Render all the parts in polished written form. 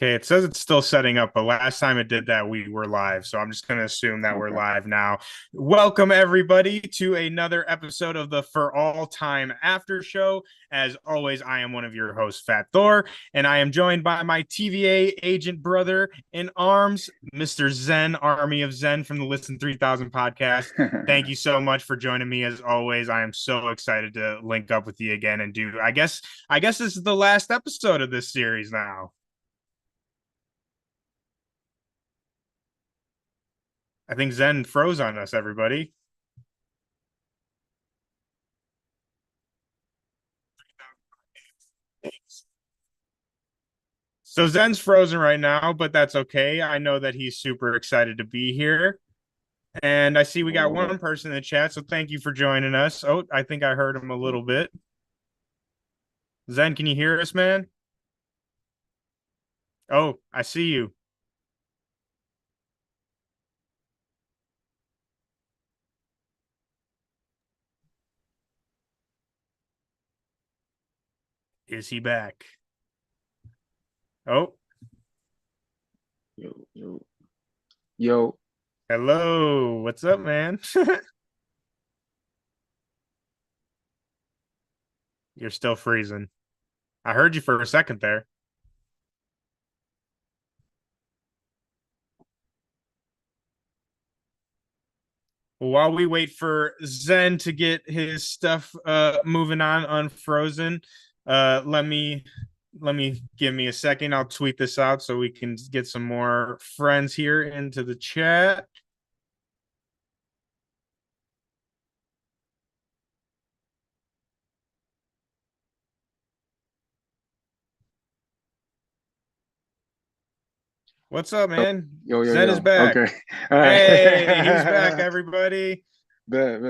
Okay, it says it's still setting up, but last time it did that, we were live. So I'm just going to assume that we're Okay. live now. Welcome, everybody, to another episode of the For All Time After Show. As always, I am one of your hosts, Fat Thor, and I am joined by my TVA agent brother in arms, Mr. Zen, Army of Zen from the Listen 3000 podcast. Thank you so much for joining me as always. I am so excited to link up with you again and do I guess this is the last episode of this series now. I think Zen froze on us, everybody. So Zen's frozen right now, but that's okay. I know that he's super excited to be here. And I see we got Oh, one person in the chat, so thank you for joining us. Oh, I think I heard him a little bit. Zen, can you hear us, man? Oh, I see you. Is he back? Oh, yo, yo, yo. hello. What's up, man? You're still freezing. I heard you for a second there. While we wait for Zen to get his stuff moving on unfrozen, let me give me a second. I'll tweet this out so we can get some more friends here into the chat. What's up, Yo, man? yo, Zen is yo. back. Okay. All right. Hey, he's back, everybody. Bet.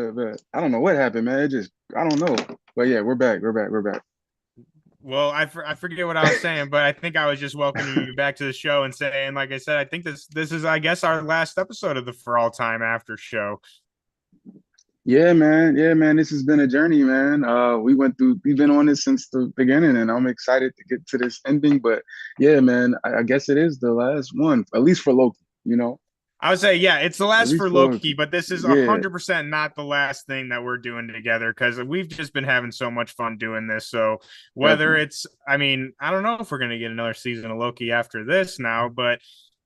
I don't know what happened, man. I don't know. But yeah, we're back. Well, I forget what I was saying, but I think I was just welcoming you back to the show and saying, like I said, I think this is, I guess, our last episode of the For All Time After show. Yeah, man. Yeah, man. This has been a journey, man. We've been on this since the beginning, and I'm excited to get to this ending. But yeah, man, I guess it is the last one, at least for Loki, you know, I would say, yeah, it's the at last least for for Loki, Loki. but this is Yeah, 100% not the last thing that we're doing together because we've just been having so much fun doing this. So, whether definitely. it's, I mean, I don't know if we're going to get another season of Loki after this now, but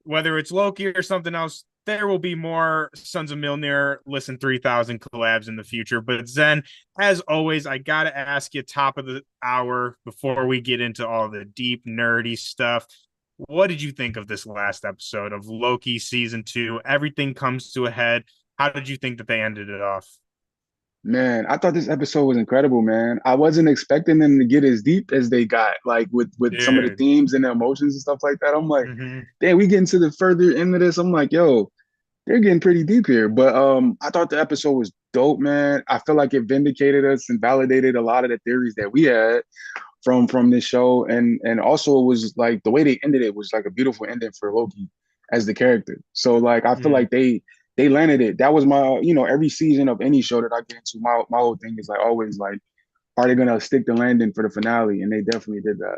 whether it's Loki or something else, there will be more Sons of Milner Listen 3000 collabs in the future. But Zen, as always, I got to ask you top of the hour before we get into all the deep, nerdy stuff. What did you think of this last episode of Loki season two? Everything comes to a head. How did you think that they ended it off? Man, I thought this episode was incredible, man. I wasn't expecting them to get as deep as they got, like with some of the Dude. themes and the emotions and stuff like that. I'm like, Mm-hmm. damn, we getting to the further end of this. I'm like, yo, they're getting pretty deep here. But I thought the episode was dope, man. I feel like it vindicated us and validated a lot of the theories that we had from this show. And also it was like the way they ended it was like a beautiful ending for Loki as the character. So like I feel Mm-hmm. like they landed it. That was my, every season of any show that I get into, my whole thing is like always like, are they gonna stick the landing for the finale? And they definitely did that.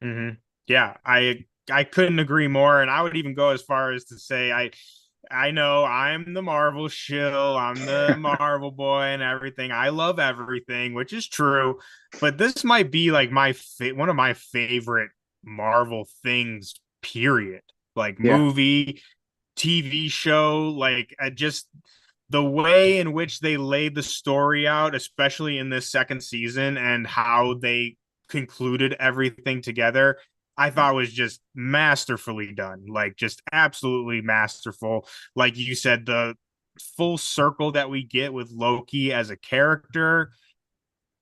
Mm-hmm. Yeah, I couldn't agree more, and I would even go as far as to say I know I'm the Marvel shill, I'm the Marvel boy and everything. I love everything, which is true, but this might be like one of my favorite Marvel things, period. Like Yeah, movie, TV show, like just the way in which they laid the story out, especially in this second season, and how they concluded everything together, I thought was just masterfully done. Like, just absolutely masterful. Like you said, the full circle that we get with Loki as a character.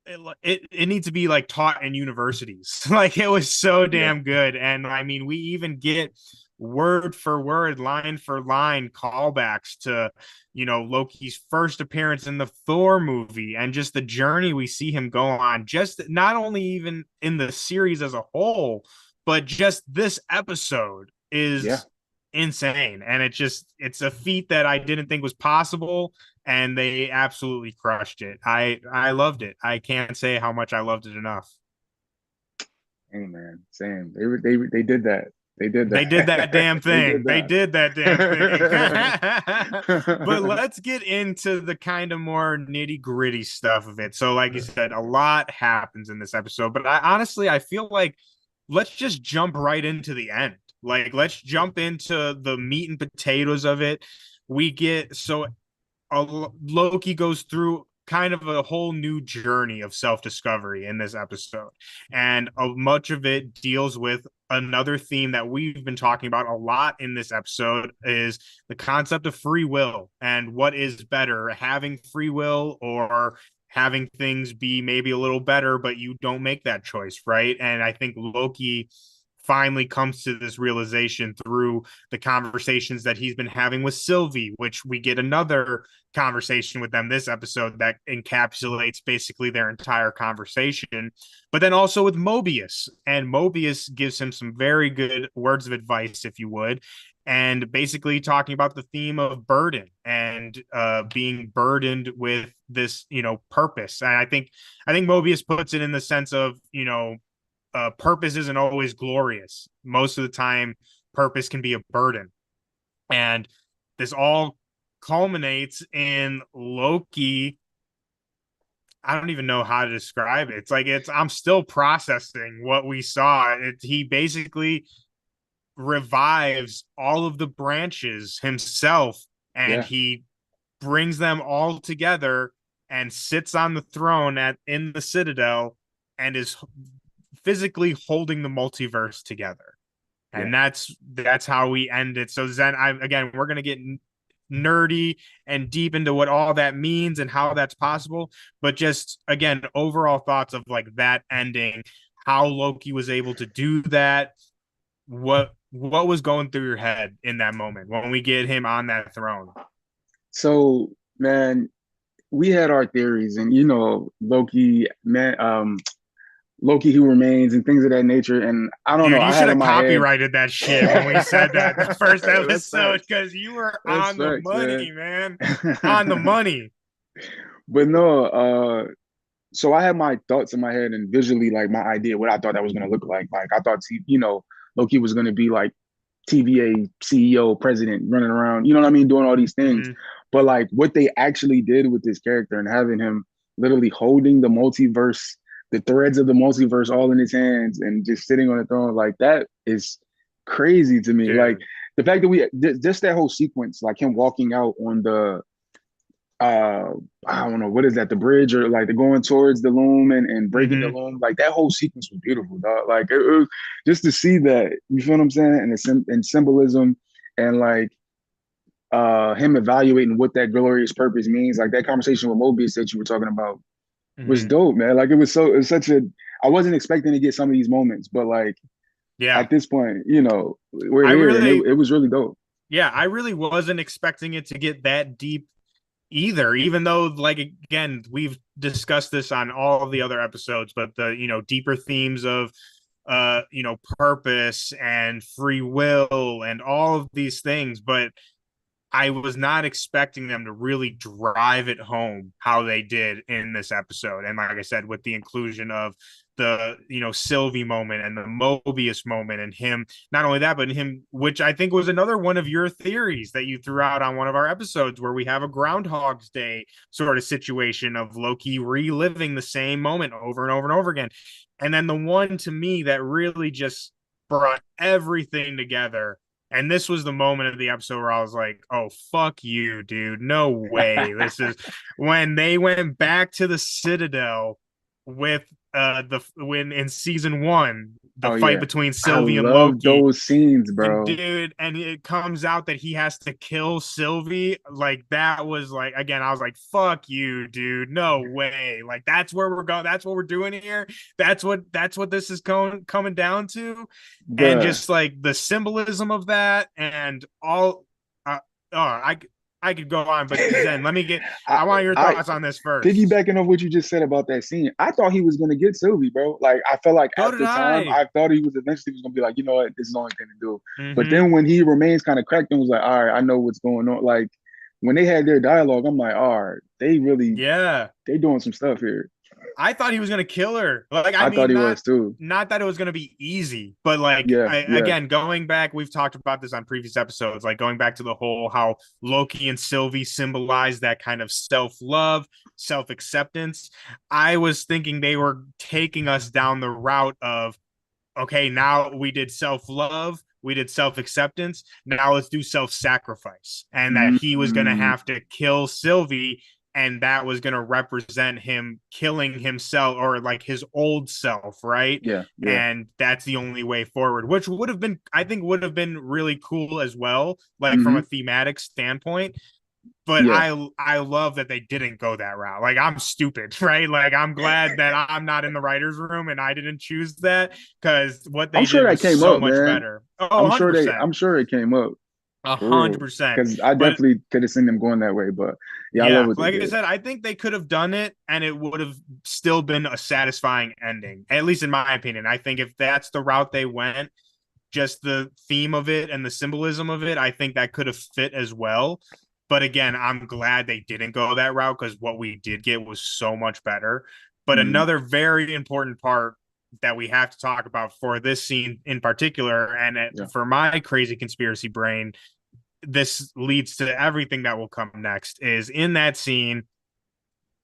It needs to be like taught in universities. Like it was so yeah, damn good. And I mean, we even get word for word, line for line callbacks to, Loki's first appearance in the Thor movie and just the journey we see him go on, just not only even in the series as a whole, but just this episode yeah. is insane. And it's a feat that I didn't think was possible, and they absolutely crushed it. I loved it. I can't say how much I loved it enough. Hey man, same. They did that. They did They did that that. damn They did thing. They did that damn thing. But let's get into the kind of more nitty gritty stuff of it. So, like you said, a lot happens in this episode, but I honestly, I feel like let's just jump right into the end. Like, let's jump into the meat and potatoes of it. We get so Loki goes through kind of a whole new journey of self-discovery in this episode, and much of it deals with another theme that we've been talking about a lot in this episode is the concept of free will and what is better, having free will or having things be maybe a little better but you don't make that choice, right? And I think Loki finally comes to this realization through the conversations that he's been having with Sylvie, which we get another conversation with them this episode that encapsulates basically their entire conversation. But then also with Mobius, and Mobius gives him some very good words of advice, if you would, and basically talking about the theme of burden and being burdened with this, purpose. And I think Mobius puts it in the sense of, purpose isn't always glorious. Most of the time, purpose can be a burden. And this all culminates in Loki. I don't even know how to describe it. It's like I'm still processing what we saw. He basically revives all of the branches himself, and Yeah, he brings them all together and sits on the throne in the Citadel and is physically holding the multiverse together. yeah. And that's how we end it. So Zen, again, we're gonna get nerdy and deep into what all that means and how that's possible. But just again, overall thoughts of like that ending, how Loki was able to do that, what was going through your head in that moment when we get him on that throne? So, man, we had our theories, and Loki, man, Loki who remains, and things of that nature. And I don't know. Dude, you I should had in have my head. copyrighted that shit when we said that the first That's episode facts. because you were That's on the facts, man. money, man. On the money. But no, so I had my thoughts in my head and visually like my idea what I thought that was gonna look like. Like I thought, Loki was gonna be like TVA CEO, president, running around, you know what I mean, doing all these things. Mm-hmm. But like what they actually did with this character and having him literally holding the multiverse, the threads of the multiverse all in his hands and just sitting on the throne, like that is crazy to me. Like Dude. the fact that we just that whole sequence, like him walking out on the uh I don't know what is that, the bridge or like the going towards the loom and breaking the Mm-hmm. loom, like that whole sequence was beautiful, dog. Like it was just to see that, you feel what I'm saying, and and symbolism and like him evaluating what that glorious purpose means, like that conversation with Mobius that you were talking about was Mm-hmm. dope, man. Like it was such a, I wasn't expecting to get some of these moments, but like Yeah. at this point, we're I here and really it was really dope. yeah, I really wasn't expecting it to get that deep either, even though like again, we've discussed this on all of the other episodes, but the, deeper themes of purpose and free will and all of these things, but I was not expecting them to really drive it home how they did in this episode. And like I said, with the inclusion of the, Sylvie moment and the Mobius moment and him, not only that, but him, which I think was another one of your theories that you threw out on one of our episodes where we have a Groundhog's Day sort of situation of Loki reliving the same moment over and over and over again. And then the one to me that really just brought everything together, and this was the moment of the episode where I was like, oh, fuck you, dude. No way. This is when they went back to the Citadel with the when in season one, the Oh fight yeah, between I Sylvie and love Loki. those scenes, And bro. dude, and it comes out that he has to kill Sylvie. Like that was like again, I was like, "Fuck you, dude! No way! Like that's where we're going. That's what we're doing here. That's what this is coming down to." And Bruh. just like the symbolism of that, and all. Oh, I could go on, but Zen, let me get. I I want your I thoughts on this first. piggybacking off what you just said about that scene, I thought he was gonna get Sylvie, bro. Like I felt like So at did the time I. I thought he was eventually was gonna be like, you know what, this is the only thing to do. But Mm-hmm. then when he remains kind of cracked and was like, all right, I know what's going on. Like when they had their dialogue, I'm like, all right, they really Yeah. they doing some stuff here. I thought he was gonna kill her. Like, I I thought mean, he not was too. not that it was gonna be easy, but like, Yeah, yeah. again, going back, we've talked about this on previous episodes. Like going back to the whole how Loki and Sylvie symbolize that kind of self love, self acceptance. I was thinking they were taking us down the route of, okay, now we did self love, we did self acceptance. Now let's do self sacrifice. And that he was going to Mm, have to kill Sylvie. And that was going to represent him killing himself or like his old self, right? yeah, yeah. And that's the only way forward, which would have been, I think, would have been really cool as well, like from a Hmm. thematic standpoint. But Yeah. I love that they didn't go that route. Like I'm stupid, right? Like I'm glad that I'm not in the writers' room and I didn't choose that because what I'm they sure did that was came so up, much man. better. Oh, 100%. I'm sure it came up A for hundred real. percent. Because I But definitely could have seen them going that way. But yeah, I love yeah, what they like I did. said, I think they could have done it and it would have still been a satisfying ending, at least in my opinion. I think if that's the route they went, just the theme of it and the symbolism of it, I think that could have fit as well. But again, I'm glad they didn't go that route because what we did get was so much better. But Hmm. another very important part that we have to talk about for this scene in particular, and Yeah. for my crazy conspiracy brain, this leads to everything that will come next, is in that scene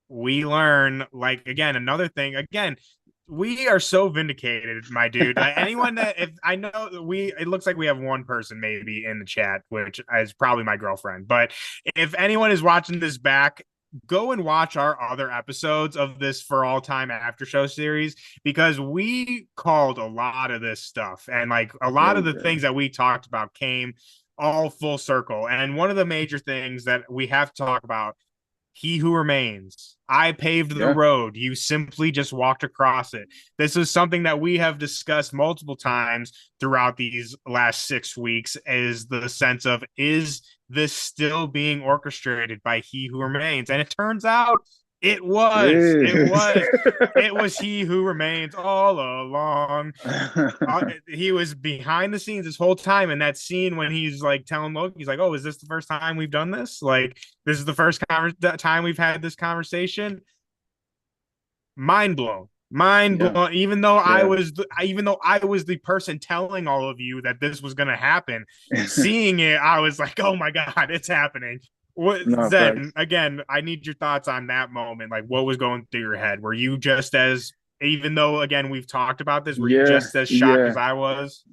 we learn, like, again, another thing, again, we are so vindicated, my dude. Like anyone that, if I know we, it looks like we have one person maybe in the chat, which is probably my girlfriend. But if anyone is watching this back, go and watch our other episodes of this For All Time After Show series because we called a lot of this stuff, and like a lot Yeah, of the yeah. things that we talked about came all full circle. And one of the major things that we have to talk about, he who remains. I paved the Yeah. road. You simply just walked across it. This is something that we have discussed multiple times throughout these last 6 weeks, is the sense of, is this still being orchestrated by he who remains? And it turns out it It was. It is. was. It was he who remains all along. He was behind the scenes this whole time. And that scene when he's like telling Loki, he's like, "Oh, is this the first time we've done this? Like, this is the first time we've had this conversation." Mind blown, mind Yeah, blown. yeah. Even though I was the person telling all of you that this was going to happen, seeing it, I was like, "Oh my god, it's happening." What, No, Zen? facts. Again, I need your thoughts on that moment. Like, what was going through your head? Were you just as, even though again we've talked about this, were you Yeah, just as shocked as yeah. I was?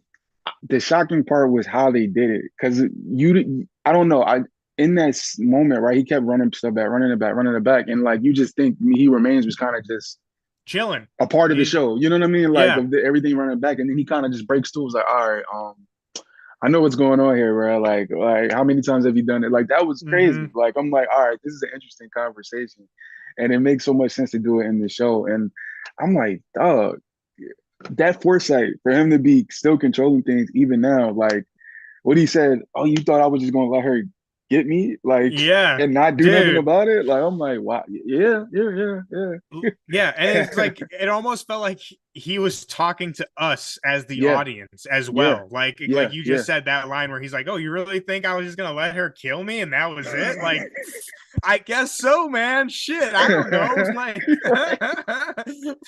The shocking part was how they did it. Because I don't know. In that moment, right? He kept running stuff back, running it back, running it back, and like you just think he remains was kind of just Chilling. a part of the He's show. You know what I mean? Like Yeah. of everything running back, and then he kind of just breaks through. Was like, all right, I know what's going on here, bro. Like how many times have you done it? Like that was crazy. Mm-hmm. Like I'm like, all right, this is an interesting conversation, and it makes so much sense to do it in the show. And I'm like, dog, that foresight for him to be still controlling things even now, like what he said, oh, you thought I was just gonna let her get me, like, Yeah, and not do nothing dude. about it? Like, I'm like, wow, yeah, yeah, yeah, Yeah, and it's yeah. like it almost felt like he was talking to us as the Yeah, audience as yeah, well. Like yeah, you yeah. just said that line where he's like, "Oh, you really think I was just gonna let her kill me and that was it?" Like, I guess so, man. Shit, I don't know. Like,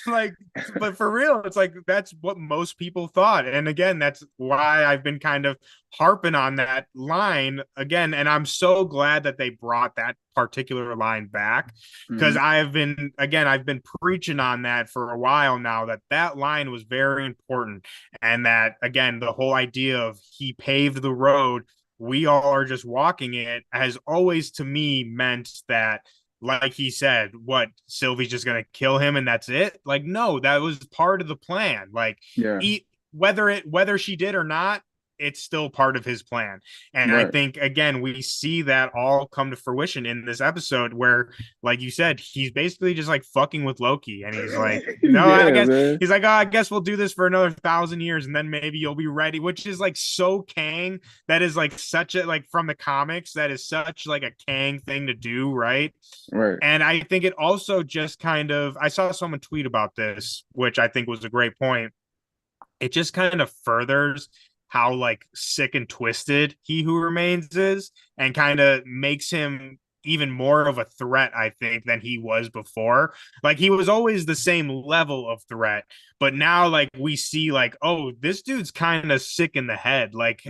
like, but for real, it's like that's what most people thought. And again, that's why I've been kind of harping on that line again. And I'm so glad that they brought that particular line back because Hmm. I've been preaching on that for a while now, that that line was very important. And that, again, the whole idea of he paved the road, we all are just walking it, has always to me meant that, like he said, what, Sylvie's just gonna kill him and that's it? Like, no, that was part of the plan. Like, Yeah, whether she did or not, it's still part of his plan. And I right. think again we see that all come to fruition in this episode where, like you said, he's basically just like fucking with Loki, and he's like, no, I Yeah, guess man. he's like, oh, I guess we'll do this for another 1,000 years and then maybe you'll be ready, which is like so Kang. That is like such a, like, from the comics, that is such like a Kang thing to do, right? Right. And I think it also just kind of, I saw someone tweet about this, which I think was a great point. It just kind of furthers how like sick and twisted he who remains is, and kind of makes him even more of a threat, I think, than he was before. Like he was always the same level of threat, but now like we see like, oh, this dude's kind of sick in the head. Like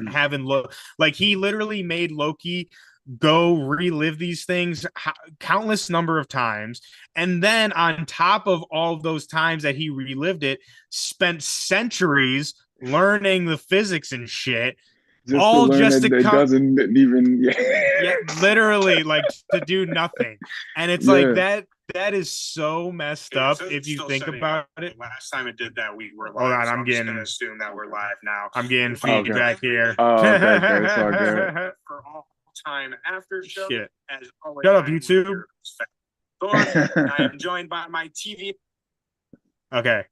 like he literally made Loki go relive these things countless number of times, and then on top of all of those times that he relived it, spent centuries learning the physics and shit, Just to all learn just to that it come. doesn't even. Yeah, literally, like to do nothing. And it's like Yeah. that is so messed up so if you think about it. Last time it did that, we were live. Hold on, so I'm getting gonna assume that we're live now. I'm getting Okay. feedback here. Oh, okay. Okay. It's all good. For all time after show. Shit. As always, shut up, YouTube. Thor, and I am joined by my TV. Okay,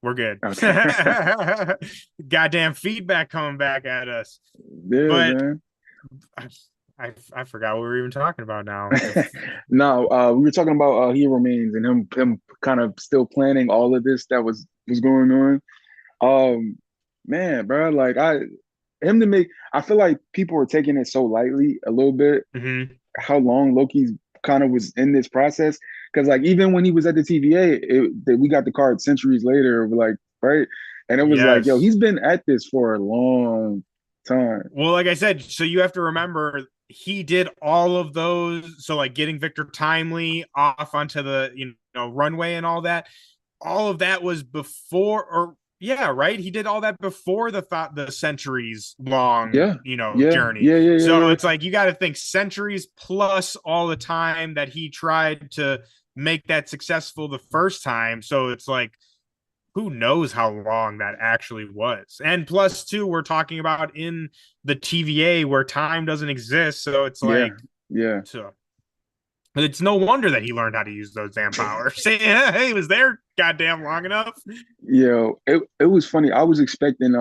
we're good. Okay. Goddamn feedback coming back at us. Yeah, But man. I forgot what we were even talking about now. No, we were talking about he remains and him kind of still planning all of this that was going on. Man, bro, like him to make I feel like people were taking it so lightly a little bit. Mm-hmm. How long Loki's kind of was in this process, because like even when he was at the TVA, we got the card centuries later, like right, and it was like, yo, Yes. he's been at this for a long time. Well, like I said, so you have to remember he did all of those. So like getting Victor Timely off onto the runway and all of that was before, or yeah, right. He did all that before the centuries long Yeah, yeah, journey. yeah, yeah, yeah, So yeah. it's like you got to think centuries plus all the time that he tried to make that successful the first time. So it's like who knows how long that actually was. And plus, too, we're talking about in the TVA where time doesn't exist. So it's Yeah, like, yeah. so it's no wonder that he learned how to use those damn powers. Hey, he was there goddamn long enough. Yo, it was funny. I was expecting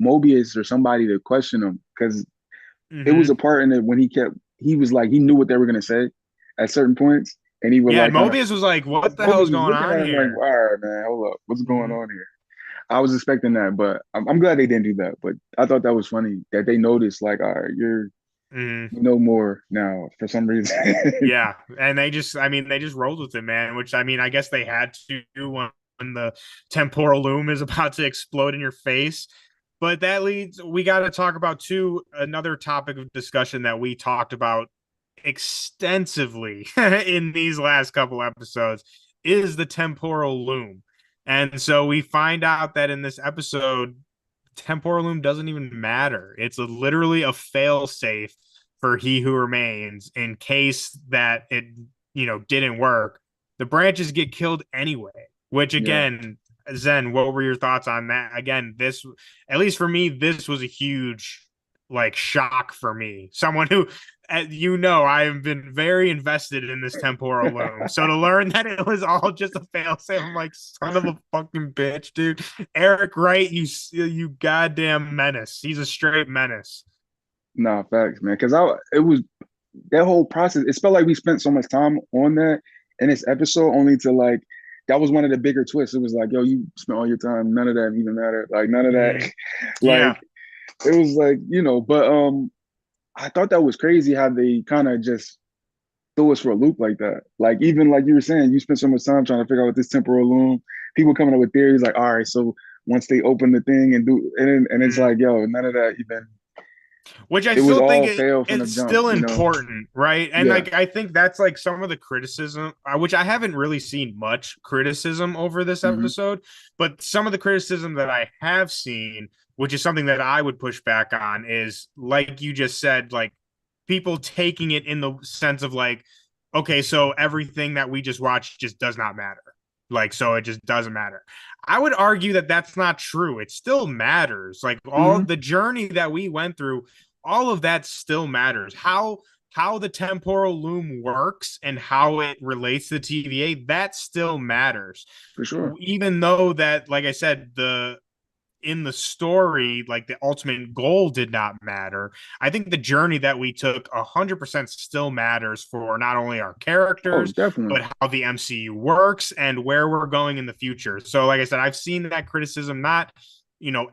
Mobius or somebody to question him, because it was Mm-hmm. a part in it when he was like he knew what they were gonna say at certain points, and he would Yeah, like and kind of Mobius was like, what the hell Mobius is was going looking on at him like, here? all right, man, hold up, what's going Mm-hmm. on here? I was expecting that, but I'm glad they didn't do that. But I thought that was funny that they noticed, like, all right, Mm-hmm. you know more now for some reason. Yeah, and they just rolled with it, man. Which I mean, I guess they had to when the temporal loom is about to explode in your face. But that leads, we got to talk about too another topic of discussion that we talked about extensively in these last couple episodes is the temporal loom. And so we find out that in this episode, temporal loom doesn't even matter. It's literally a fail safe for he who remains in case that it didn't work. The branches get killed anyway, which Yeah, again, Zen, what were your thoughts on that? Again, this, at least for me, this was a huge like shock for me. Someone who, I have been very invested in this temporal loom. So to learn that it was all just a failsafe, I'm like, son of a fucking bitch, dude. Eric Wright, you goddamn menace. He's a straight menace. nah, facts, man. Because it was that whole process. It felt like we spent so much time on that in this episode, only to like that was one of the bigger twists. It was like, yo, you spent all your time, none of that even mattered. Like none of that, Mm-hmm. like Yeah. it was like but I thought that was crazy how they kind of just threw us for a loop like that. Like even like you were saying, you spent so much time trying to figure out what this temporal loom. People coming up with theories like, all right, so once they open the thing and do, and it's Mm-hmm. like, yo, none of that even. Which I It was still think all fail from the it's jump, still important, right? And Yeah. like I think that's like some of the criticism, which I haven't really seen much criticism over this Hmm. episode, but some of the criticism that I have seen, which is something that I would push back on, is like you just said, like people taking it in the sense of like, okay, so everything that we just watched just does not matter. Like, so it just doesn't matter. I would argue that that's not true. It still matters. Like all Hmm. the journey that we went through, all of that still matters. How the temporal loom works and how it relates to the TVA, that still matters. For sure. Even though that, like I said, the in the story, like the ultimate goal did not matter. I think the journey that we took 100% still matters for not only our Oh, characters, definitely. but how the MCU works and where we're going in the future. So, like I said, I've seen that criticism not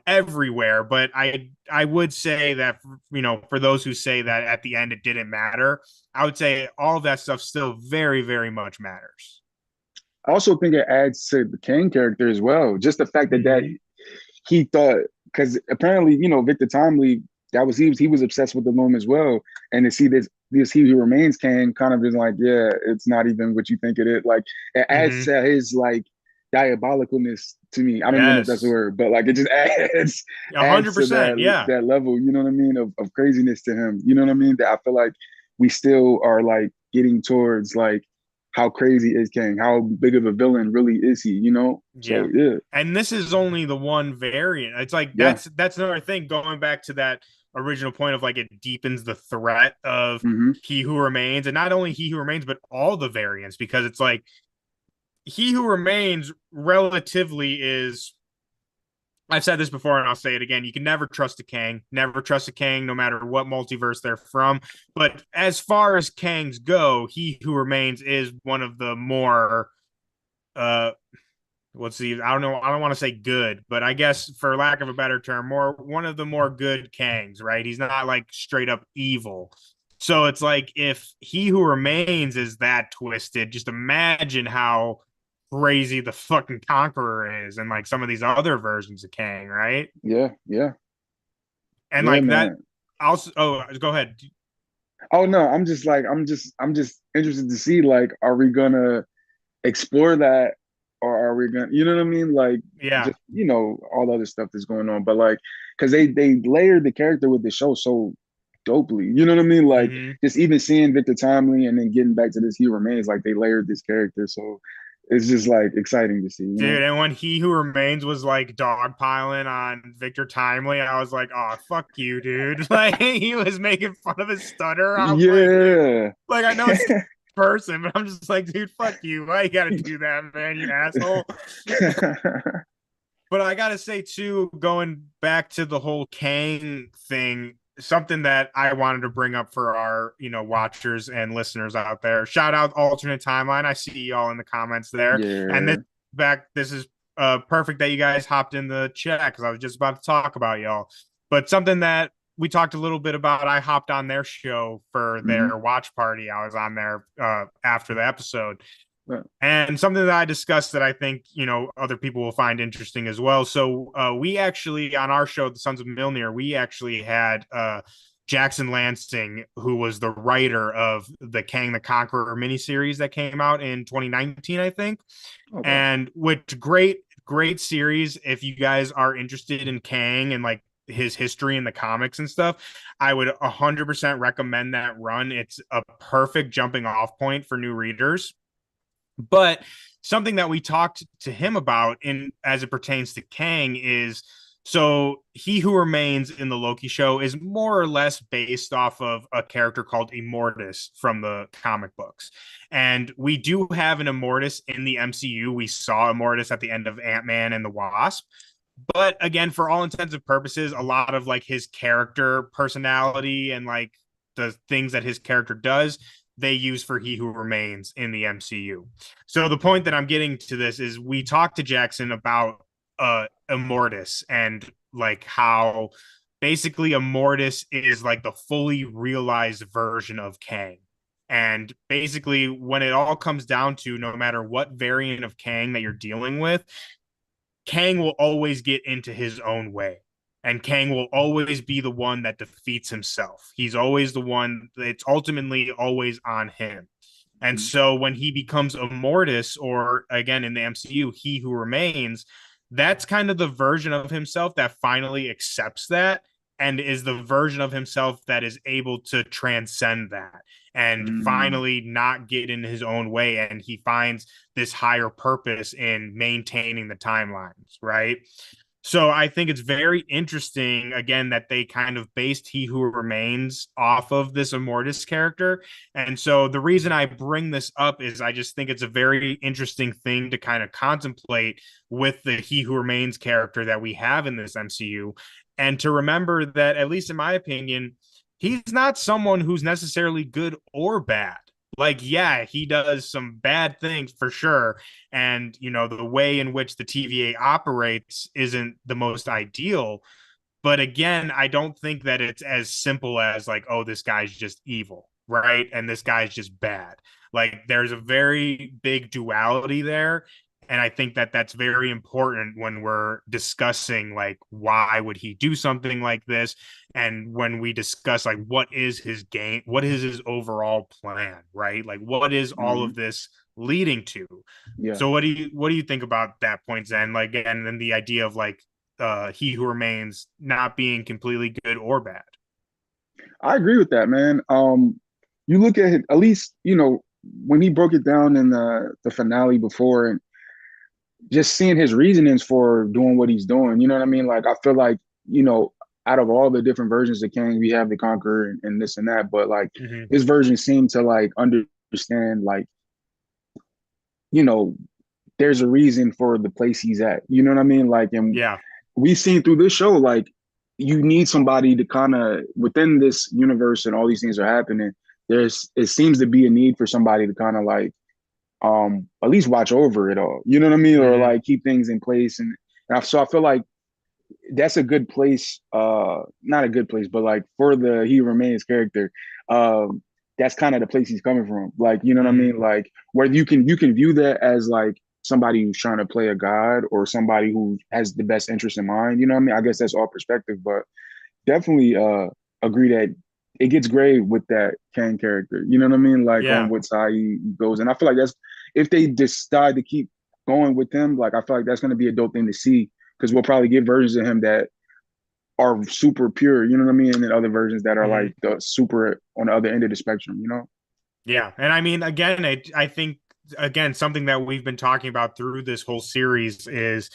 everywhere. But I would say that, for those who say that at the end it didn't matter, I would say all of that stuff still very, very much matters. I also think it adds to the Kang character as well. Just the fact that Mm-hmm. he thought, because apparently, Victor Timely, that was he was obsessed with the loom as well. And to see this He Who Remains Kang kind of is like, yeah, it's not even what you think it is. Like it adds Mm-hmm. to his like diabolicalness to me. I don't even know if that's a Yes. word, but like it just A adds hundred to percent. Yeah. that level, you know what I mean, of craziness to him. You know what I mean? That I feel like we still are like getting towards like how crazy is Kang? How big of a villain really is he? So Yeah. yeah, And this is only the one variant. It's like yeah. that's another thing, going back to that original point of like it deepens the threat of Hmm. He Who Remains, and not only He Who Remains, but all the variants, because it's like He Who Remains relatively is, I've said this before and I'll say it again. You can never trust a Kang. Never trust a Kang, no matter what multiverse they're from. But as far as Kangs go, He Who Remains is one of the more uh what's the I don't know, I don't want to say good, but I guess for lack of a better term, more one of the more good Kangs, right? He's not like straight up evil. So it's like if He Who Remains is that twisted, just imagine how crazy the fucking Conqueror is and like some of these other versions of Kang, right? Yeah, yeah, And yeah, like that man. also, oh, go ahead. Oh no, I'm just like I'm just interested to see like are we gonna explore that or are we gonna you know what I mean? Like Yeah. just all the other stuff that's going on. But like because they layered the character with the show so dopely. You know what I mean? Like Mm-hmm. just even seeing Victor Timely and then getting back to this He Remains, like they layered this character. So it's just like exciting to see. Dude, and when He Who Remains was like dogpiling on Victor Timely, I was like, "Oh, fuck you, dude!" Like he was making fun of his stutter. I was like, "Dude, Yeah. like I know it's the person, but I'm just like, dude, fuck you. Why you gotta do that, man? You asshole." But I gotta say too, going back to the whole Kang thing, something that I wanted to bring up for our, watchers and listeners out there. Shout out alternate timeline. I see y'all in the comments there. And Yeah. this is perfect that you guys hopped in the chat because I was just about to talk about y'all. But something that we talked a little bit about, I hopped on their show for Hmm. their watch party. I was on there after the episode, and something that I discussed that I think other people will find interesting as well. So we actually on our show, The Sons of Milnir, we actually had Jackson Lansing, who was the writer of the Kang the Conqueror miniseries that came out in 2019, I think, Okay. and which great series. If you guys are interested in Kang and like his history in the comics and stuff, I would 100% recommend that run. It's a perfect jumping off point for new readers. But something that we talked to him about in as it pertains to Kang is, so He Who Remains in the Loki show is more or less based off of a character called Immortus from the comic books. And we do have an Immortus in the MCU. We saw Immortus at the end of Ant-Man and the Wasp. But again, for all intents and purposes, a lot of like his character personality and like the things that his character does, they use for He Who Remains in the MCU. So the point that I'm getting to this is we talked to Jackson about Immortus and like how basically Immortus is like the fully realized version of Kang. And basically, when it all comes down to no matter what variant of Kang that you're dealing with, Kang will always get into his own way. And Kang will always be the one that defeats himself. He's always the one, it's ultimately always on him. And so when he becomes Immortus, or again in the MCU, He Who Remains, that's kind of the version of himself that finally accepts that and is the version of himself that is able to transcend that and Mm. finally not get in his own way. And he finds this higher purpose in maintaining the timelines, right? So I think it's very interesting, again, that they kind of based He Who Remains off of this Immortus character. And so the reason I bring this up is I just think it's a very interesting thing to kind of contemplate with the He Who Remains character that we have in this MCU. And to remember that, at least in my opinion, he's not someone who's necessarily good or bad. Like, yeah, he does some bad things for sure. And, the way in which the TVA operates isn't the most ideal. But again, I don't think that it's as simple as like, oh, this guy's just evil, right? And this guy's just bad. Like, there's a very big duality there. And I think that that's very important when we're discussing like why would he do something like this, and when we discuss like what is his game, what is his overall plan, right? Like what is all Hmm. of this leading to? Yeah, So what do you think about that point, Zen? Like, and then the idea of like he who remains not being completely good or bad. I agree with that, man. You look at it, at least when he broke it down in the finale before, and just seeing his reasonings for doing what he's doing. You know what I mean? Like I feel like you know out of all the different versions of Kang, we have the Conqueror and this and that, but like Mm-hmm. his version seemed to like understand like you know there's a reason for the place he's at. You know what I mean? Like, and Yeah. we've seen through this show, like, you need somebody to kind of, within this universe and all these things are happening, it seems to be a need for somebody to kind of like, at least watch over it all. You know what I mean? Or Mm-hmm. like keep things in place. So I feel like that's a good place, not a good place, but like for the He Remains character, um, that's kind of the place he's coming from. Like, you know what I Mm-hmm. mean? Like where you can view that as like somebody who's trying to play a god or somebody who has the best interest in mind. You know what I mean? I guess that's all perspective, but definitely agree that it gets gray with that Kang character. You know what I mean? Like on Yeah. what side he goes. And I feel like that's if they decide to keep going with him, like I feel like that's gonna be a dope thing to see because we'll probably get versions of him that are super pure, you know what I mean? And then other versions that are Mm-hmm. like the super on the other end of the spectrum, you know? Yeah. And I mean, again, I think again something that we've been talking about through this whole series is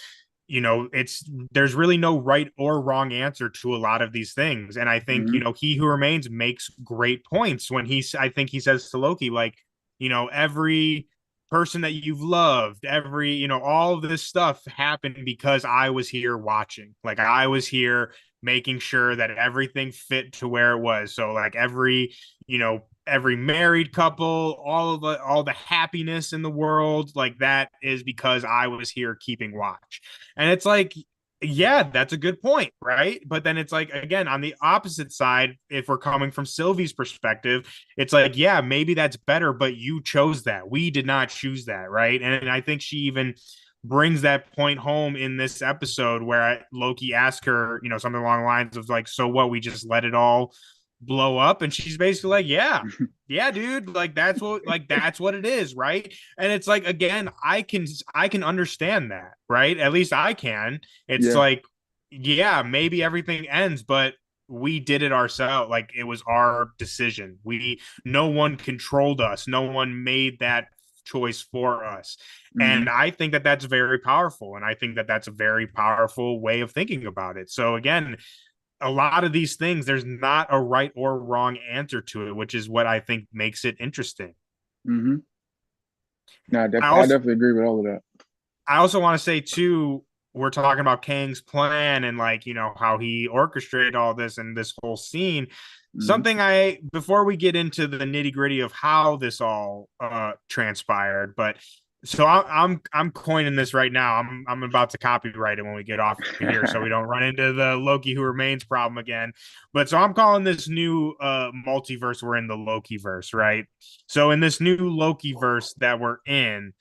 it's there's really no right or wrong answer to a lot of these things. And I think Mm-hmm. he who remains makes great points when I think he says to Loki, like, every person that you've loved, every all of this stuff happened because I was here watching, like I was here making sure that everything fit to where it was. So like every married couple, all the happiness in the world, like that is because I was here keeping watch. And it's like, yeah, that's a good point, right? But then it's like, again, on the opposite side, if we're coming from Sylvie's perspective, it's like, yeah, maybe that's better, but you chose that. We did not choose that, right? And I think she even brings that point home in this episode where Loki asked her, something along the lines of like, so what, we just let it all blow up? And she's basically like, yeah, yeah, dude, like that's what it is, right? And it's like, again, I can understand that, right? At least I can. It's Yeah. like, yeah, maybe everything ends, but we did it ourselves. Like it was our decision. No one controlled us. No one made that choice for us. And Mm-hmm. I think that that's very powerful. And I think that that's a very powerful way of thinking about it. So again, a lot of these things, there's not a right or wrong answer to it, which is what I think makes it interesting. Mm-hmm. No, I I also definitely agree with all of that. I also want to say too, we're talking about Kang's plan and like, how he orchestrated all this and this whole scene. Mm-hmm. Something I before we get into the nitty-gritty of how this all transpired, but so I'm coining this right now. I'm about to copyright it when we get off of here so we don't run into the Loki who remains problem again. But so I'm calling this new multiverse, we're in the Loki verse, right? So in this new Loki verse that we're in,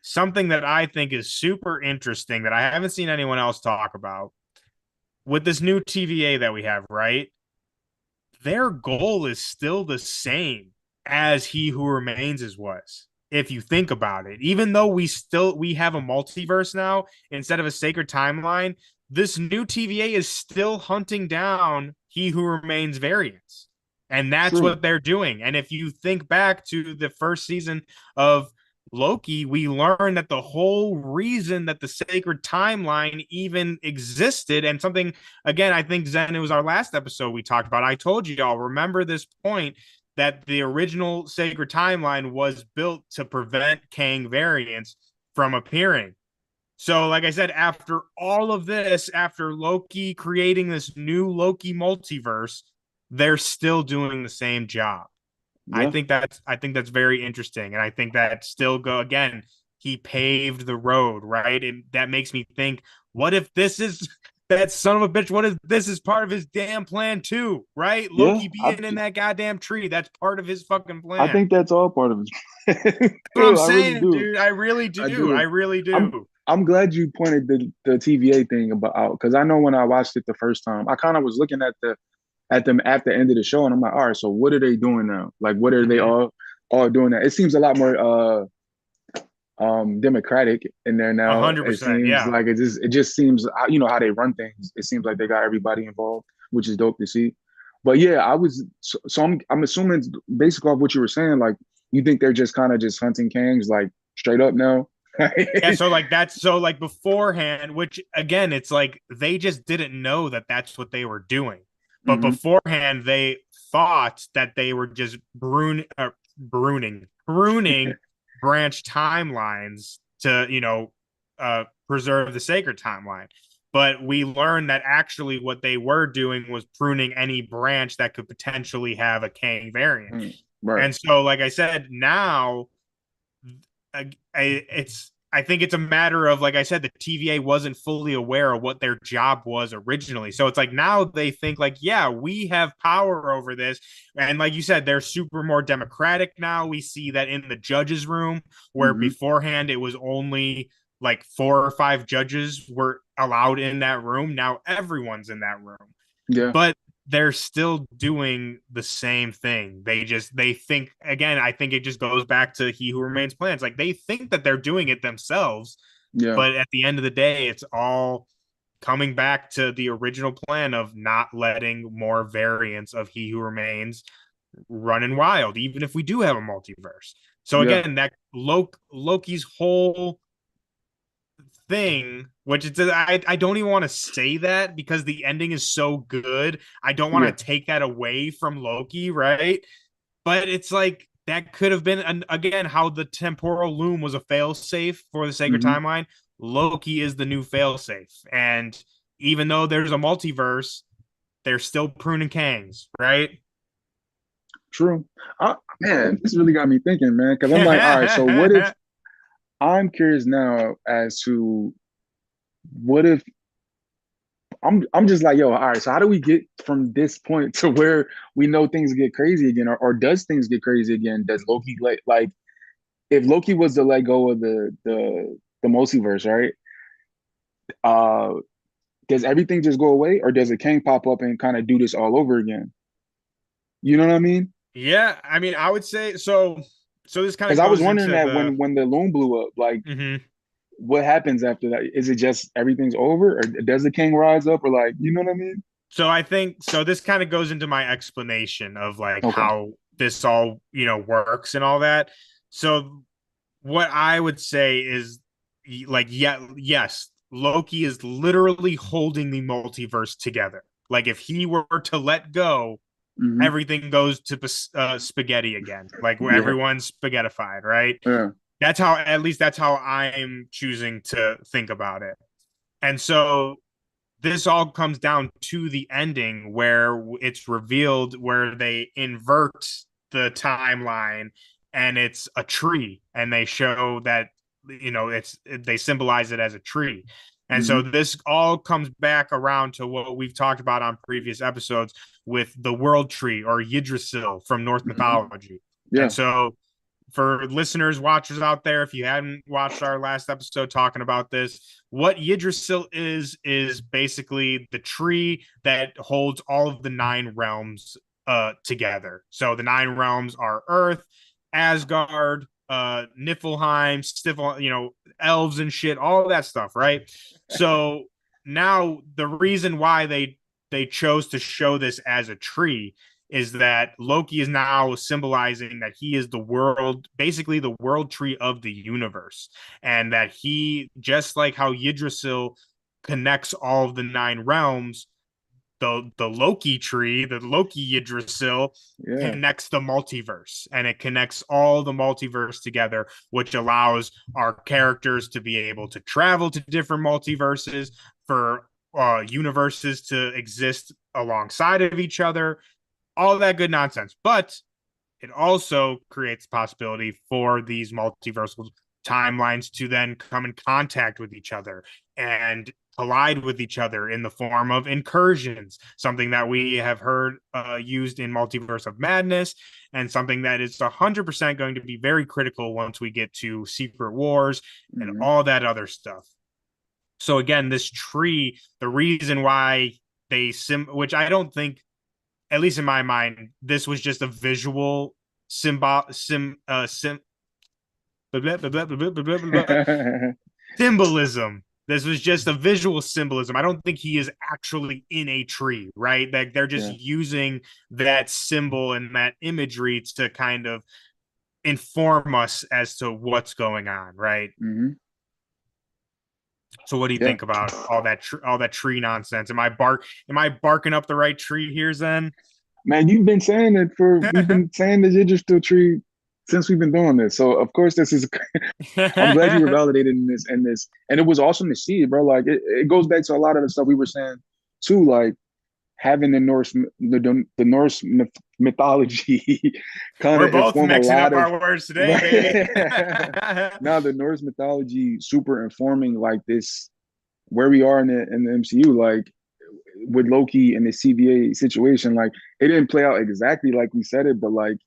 something that I think is super interesting that I haven't seen anyone else talk about with this new TVA that we have, right? Their goal is still the same as He Who Remains is was. If you think about it, even though we have a multiverse now instead of a sacred timeline, this new TVA is still hunting down He Who Remains variants. And that's True. what they're doing. And if you think back to the first season of Loki, we learned that the whole reason that the sacred timeline even existed, and something, again, I think Zen, it was our last episode we talked about. I told you all, remember this point that the original sacred timeline was built to prevent Kang variants from appearing. So, like I said, after all of this, after Loki creating this new Loki multiverse, they're still doing the same job. Yeah, I think that's very interesting, and I think that still go again. He paved the road, right? And that makes me think, what if this is that son of a bitch? What if this is part of his damn plan too, right? yeah. Loki being in that goddamn tree, that's part of his fucking I plan. think that's all part of it. That's what I'm I really saying, do. dude. I really I do. I do. really I'm do. I'm glad you pointed the TVA thing about out because I know when I watched it the first time, I kind of was looking at them at the end of the show, and I'm like, all right, so what are they doing now? Like, what are they Mm-hmm. all doing now? It seems a lot more democratic in there now. It 100%. seems Yeah. like it just seems how they run things. It seems like they got everybody involved, which is dope to see. But yeah, I'm assuming basically off what you were saying, like you think they're just kind of just hunting Kangs like straight up now. Yeah, so like that's so like beforehand, which again, it's like they just didn't know that that's what they were doing. But Hmm. beforehand, they thought that they were just pruning branch timelines to, preserve the sacred timeline. But we learned that actually what they were doing was pruning any branch that could potentially have a Kang variant. Right. And so, like I said, now I think it's a matter of, like I said, the TVA wasn't fully aware of what their job was originally. So it's like now they think like, yeah, we have power over this. And like you said, they're super more democratic now. We see that in the judges room where Hmm. beforehand it was only like 4 or 5 judges were allowed in that room. Now everyone's in that room, Yeah. but they're still doing the same thing. They think, again, I think it just goes back to He Who Remains plans. Like they think that they're doing it themselves, Yeah. but at the end of the day, it's all coming back to the original plan of not letting more variants of He Who Remains running wild, even if we do have a multiverse. So Yeah. again, that Loki's whole thing, which it's I don't even want to say that because the ending is so good. I don't want Yeah. to take that away from Loki, right? But it's like that could have been again how the temporal loom was a failsafe for the sacred Hmm. timeline. Loki is the new failsafe, and even though there's a multiverse, they're still pruning Kangs, right? True. Man, this really got me thinking, man. Because I'm like, all right, so what if I'm curious now as to what if I'm just like, yo, all right, so how do we get from this point to where we know things get crazy again, or does things get crazy again? Does Loki like if Loki was to let go of the multiverse, right? Uh, does everything just go away, or does a Kang pop up and kind of do this all over again? You know what I mean? Yeah, I mean, I would say so. So this kind Because of I was goes wondering into that the when the loom blew up, like mhm. what happens after that? Is it just everything's over, or does the king rise up, or like you know what I mean? So I think so this kind of goes into my explanation of like Okay. how this all, works and all that. So what I would say is like, yeah, yes, Loki is literally holding the multiverse together. Like if he were to let go, Hmm. everything goes to spaghetti again. Like where Yeah. everyone's spaghettified, right? Yeah. That's how, at least that's how I'm choosing to think about it. And so this all comes down to the ending where it's revealed where they invert the timeline and it's a tree and they show that it's they symbolize it as a tree. And so Hmm. this all comes back around to what we've talked about on previous episodes with the world tree or Yggdrasil from Norse Hmm. mythology. And Yeah. so for listeners, watchers out there, if you hadn't watched our last episode talking about this, what Yggdrasil is basically the tree that holds all of the 9 realms together. So the 9 realms are Earth, Asgard, Niflheim, Stifle, elves and shit, all that stuff, right? So now the reason why they chose to show this as a tree is that Loki is now symbolizing that he is the world, basically the world tree of the universe, and that he, just like how Yggdrasil connects all of the 9 realms, the Loki tree, the Loki Yggdrasil Yeah. connects the multiverse, and it connects all the multiverse together, which allows our characters to be able to travel to different multiverses, for universes to exist alongside of each other, all that good nonsense. But it also creates the possibility for these multiversal timelines to then come in contact with each other and collide with each other in the form of incursions, something that we have heard used in Multiverse of Madness, and something that is 100% going to be very critical once we get to Secret Wars and Hmm. all that other stuff. So again, this tree, the reason why which I don't think, at least in my mind, this was just a visual symbol, blah, blah, blah, blah, blah, blah, blah, symbolism. This was just a visual symbolism. I don't think he is actually in a tree, right? Like they're just Yeah. using that symbol and that imagery to kind of inform us as to what's going on, right? Hmm. So what do you Yeah. think about all that tree nonsense? Am I barking up the right tree here, Zen? Man, we've been saying the digital tree since we've been doing this. So of course this is I'm glad you were validated in this. And it was awesome to see, bro. Like it goes back to a lot of the stuff we were saying too, like having the Norse mythology kind We're of both inform a mixing lot up of our words today, baby. right. Now the Norse mythology super informing like this where we are in the MCU, like with Loki and the CBA situation, like it didn't play out exactly like we said it, but like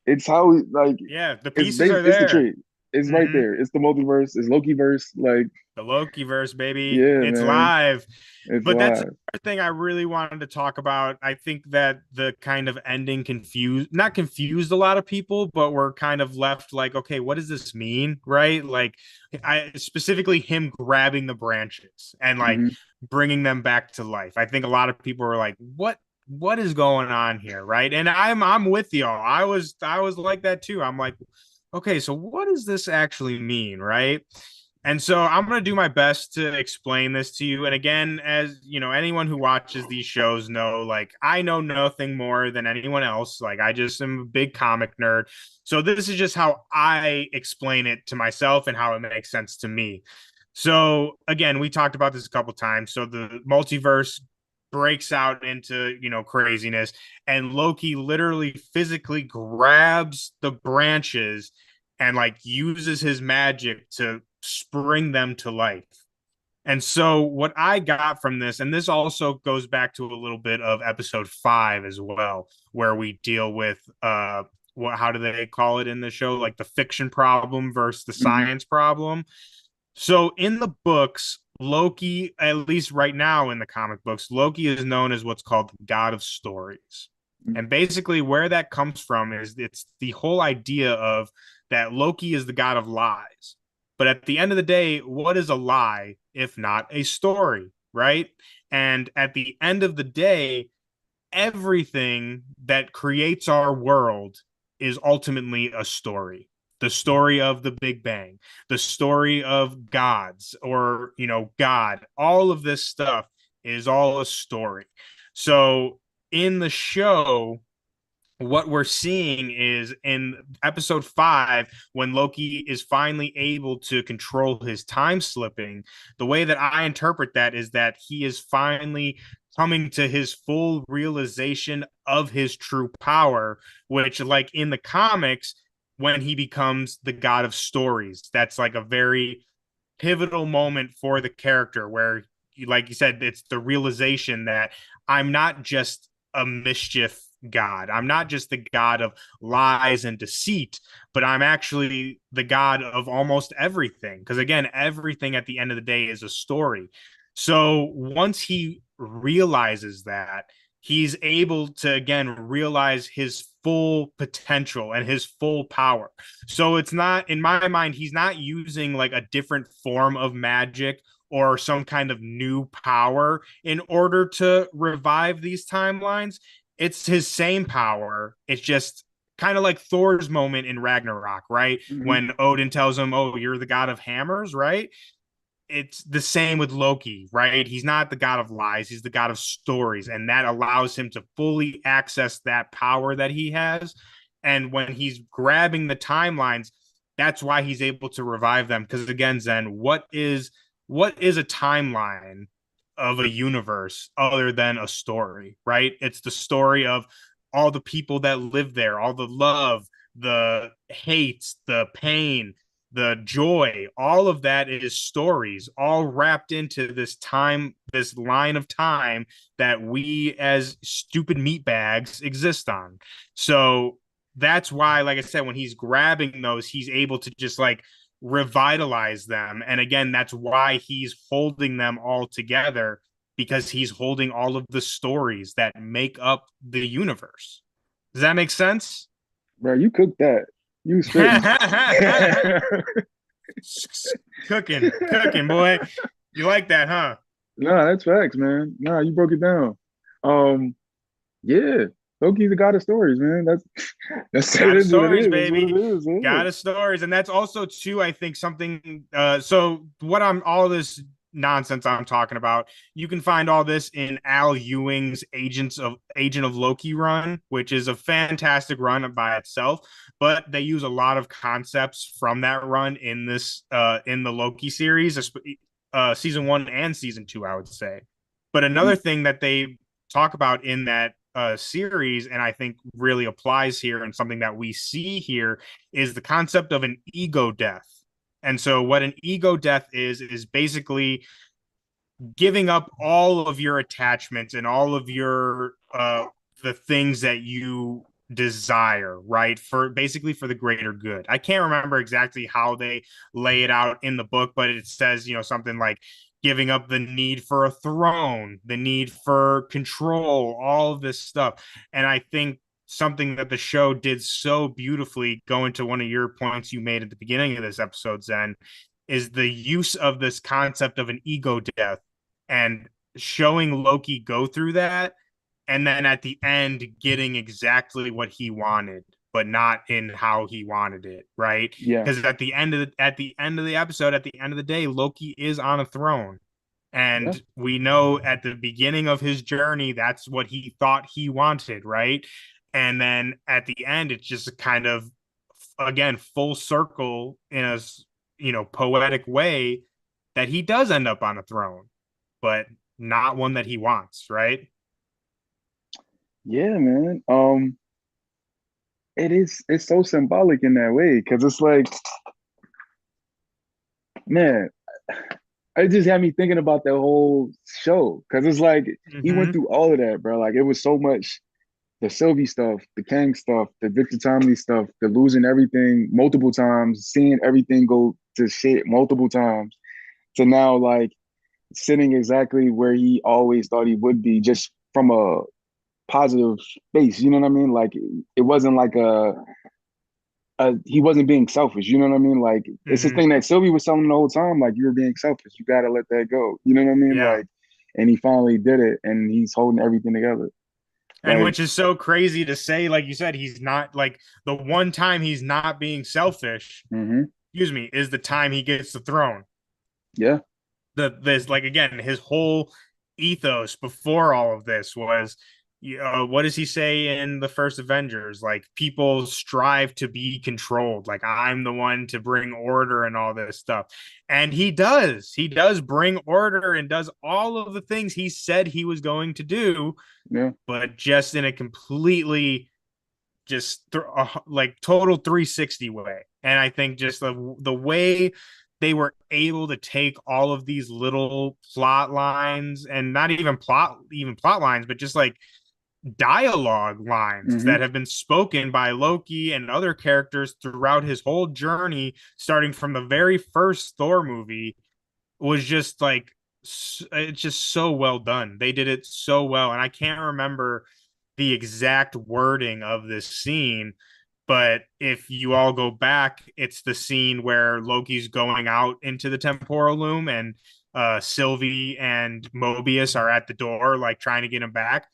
it's how like Yeah, the pieces are it's the there. tree. It's right Mm-hmm. there. It's the multiverse. It's Loki verse. Like The Loki verse, baby. yeah, It's man, live. it's But that's live. another thing I really wanted to talk about. I think that the kind of ending not confused a lot of people, but we're kind of left like, okay, what does this mean? Right? Like, I specifically him grabbing the branches and like Hmm. bringing them back to life. I think a lot of people were like, what is going on here? Right. And I'm with y'all. I was like that too. I'm like, okay, so what does this actually mean? Right. And so I'm going to do my best to explain this to you. And again, as you know, anyone who watches these shows know, like, I know nothing more than anyone else. Like, I just am a big comic nerd. So this is just how I explain it to myself and how it makes sense to me. So again, we talked about this a couple times. So the multiverse breaks out into, craziness, and Loki literally physically grabs the branches and like uses his magic to spring them to life. And so what I got from this, and this also goes back to a little bit of episode 5 as well, where we deal with how do they call it in the show? Like the fiction problem versus the Hmm. science problem. So in the books, Loki, at least right now in the comic books, Loki is known as what's called the God of Stories. And basically, where that comes from is it's the whole idea of that Loki is the god of lies. But at the end of the day, what is a lie if not a story, right? And at the end of the day, everything that creates our world is ultimately a story. The story of the Big Bang, the story of gods or, God, all of this stuff is all a story. So in the show, what we're seeing is in episode 5, when Loki is finally able to control his time slipping, the way that I interpret that is that he is finally coming to his full realization of his true power, which, like in the comics, when he becomes the god of stories, that's like a very pivotal moment for the character where, like you said, it's the realization that I'm not just a mischief god. I'm not just the god of lies and deceit, but I'm actually the god of almost everything. Because again, everything at the end of the day is a story. So once he realizes that, he's able to again realize his full potential and his full power. So it's not, in my mind, he's not using like a different form of magic or some kind of new power in order to revive these timelines. It's his same power. It's just kind of like Thor's moment in Ragnarok, right? Hmm. When Odin tells him, "Oh, you're the god of hammers," right? It's the same with Loki, right? He's not the god of lies, he's the god of stories, and that allows him to fully access that power that he has. And when he's grabbing the timelines, that's why he's able to revive them. Because again, Zen, what is a timeline of a universe other than a story, right? It's the story of all the people that live there, all the love, the hate, the pain, the joy, all of that is stories all wrapped into this time, this line of time that we as stupid meatbags exist on. So that's why, like I said, when he's grabbing those, he's able to just like revitalize them. And again, that's why he's holding them all together, because he's holding all of the stories that make up the universe. Does that make sense? Bro, you cooked that. You spitting. Cooking, boy. You like that, huh? Nah, that's facts, man. Nah, you broke it down. Um, yeah, Loki's the god of stories, man. That's it God of is what it stories, is. That's what baby. it is. Yeah. God of stories. And that's also too, I think, something so what I'm all this nonsense I'm talking about, you can find all this in Al Ewing's Agent of Loki run, which is a fantastic run by itself, but they use a lot of concepts from that run in this in the Loki series, season 1 and season 2, I would say. But another Mhm. thing that they talk about in that series, and I think really applies here, and something that we see here, is the concept of an ego death. And so, what an ego death is basically giving up all of your attachments and all of your the things that you desire, right, for basically for the greater good. I can't remember exactly how they lay it out in the book, but it says, something like giving up the need for a throne, the need for control, all of this stuff. And I think something that the show did so beautifully, going to one of your points you made at the beginning of this episode, Zen, is the use of this concept of an ego death and showing Loki go through that, and then at the end getting exactly what he wanted, but not in how he wanted it, right? Yeah, Because at the end of the episode, at the end of the day, Loki is on a throne. yeah, And we know at the beginning of his journey, that's what he thought he wanted, right? And then at the end, it's just a kind of, again, full circle in a poetic way, that he does end up on a throne, but not one that he wants, right? yeah, man. It's so symbolic in that way because it's like, man, it just had me thinking about the whole show because it's like he went Mm-hmm. through all of that, bro. Like it was so much the Sylvie stuff, the Kang stuff, the Victor Tomley stuff, the losing everything multiple times, seeing everything go to shit multiple times, to now like sitting exactly where he always thought he would be, just from a positive space. You know what I mean? Like it wasn't like he wasn't being selfish. You know what I mean? Like it's the Mm-hmm. thing that Sylvie was telling him the whole time. Like you're being selfish. You got to let that go. You know what I mean? Yeah. Like, and he finally did it, and he's holding everything together. And Like, which is so crazy to say, like you said, he's not, like, the one time he's not being selfish, mm-hmm, excuse me, is the time he gets the throne. yeah, This, like, again, his whole ethos before all of this was, what does he say in the first Avengers? Like, people strive to be controlled, like I'm the one to bring order and all this stuff. And he does bring order and does all of the things he said he was going to do, yeah, but just in a completely, like, total 360 way. And I think just the way they were able to take all of these little plot lines, and not even plot lines, but just like dialogue lines mm-hmm, that have been spoken by Loki and other characters throughout his whole journey, starting from the very first Thor movie, was just like, it's just so well done. They did it so well, and I can't remember the exact wording of this scene, but if you all go back, it's the scene where Loki's going out into the temporal loom, and Sylvie and Mobius are at the door, like trying to get him back.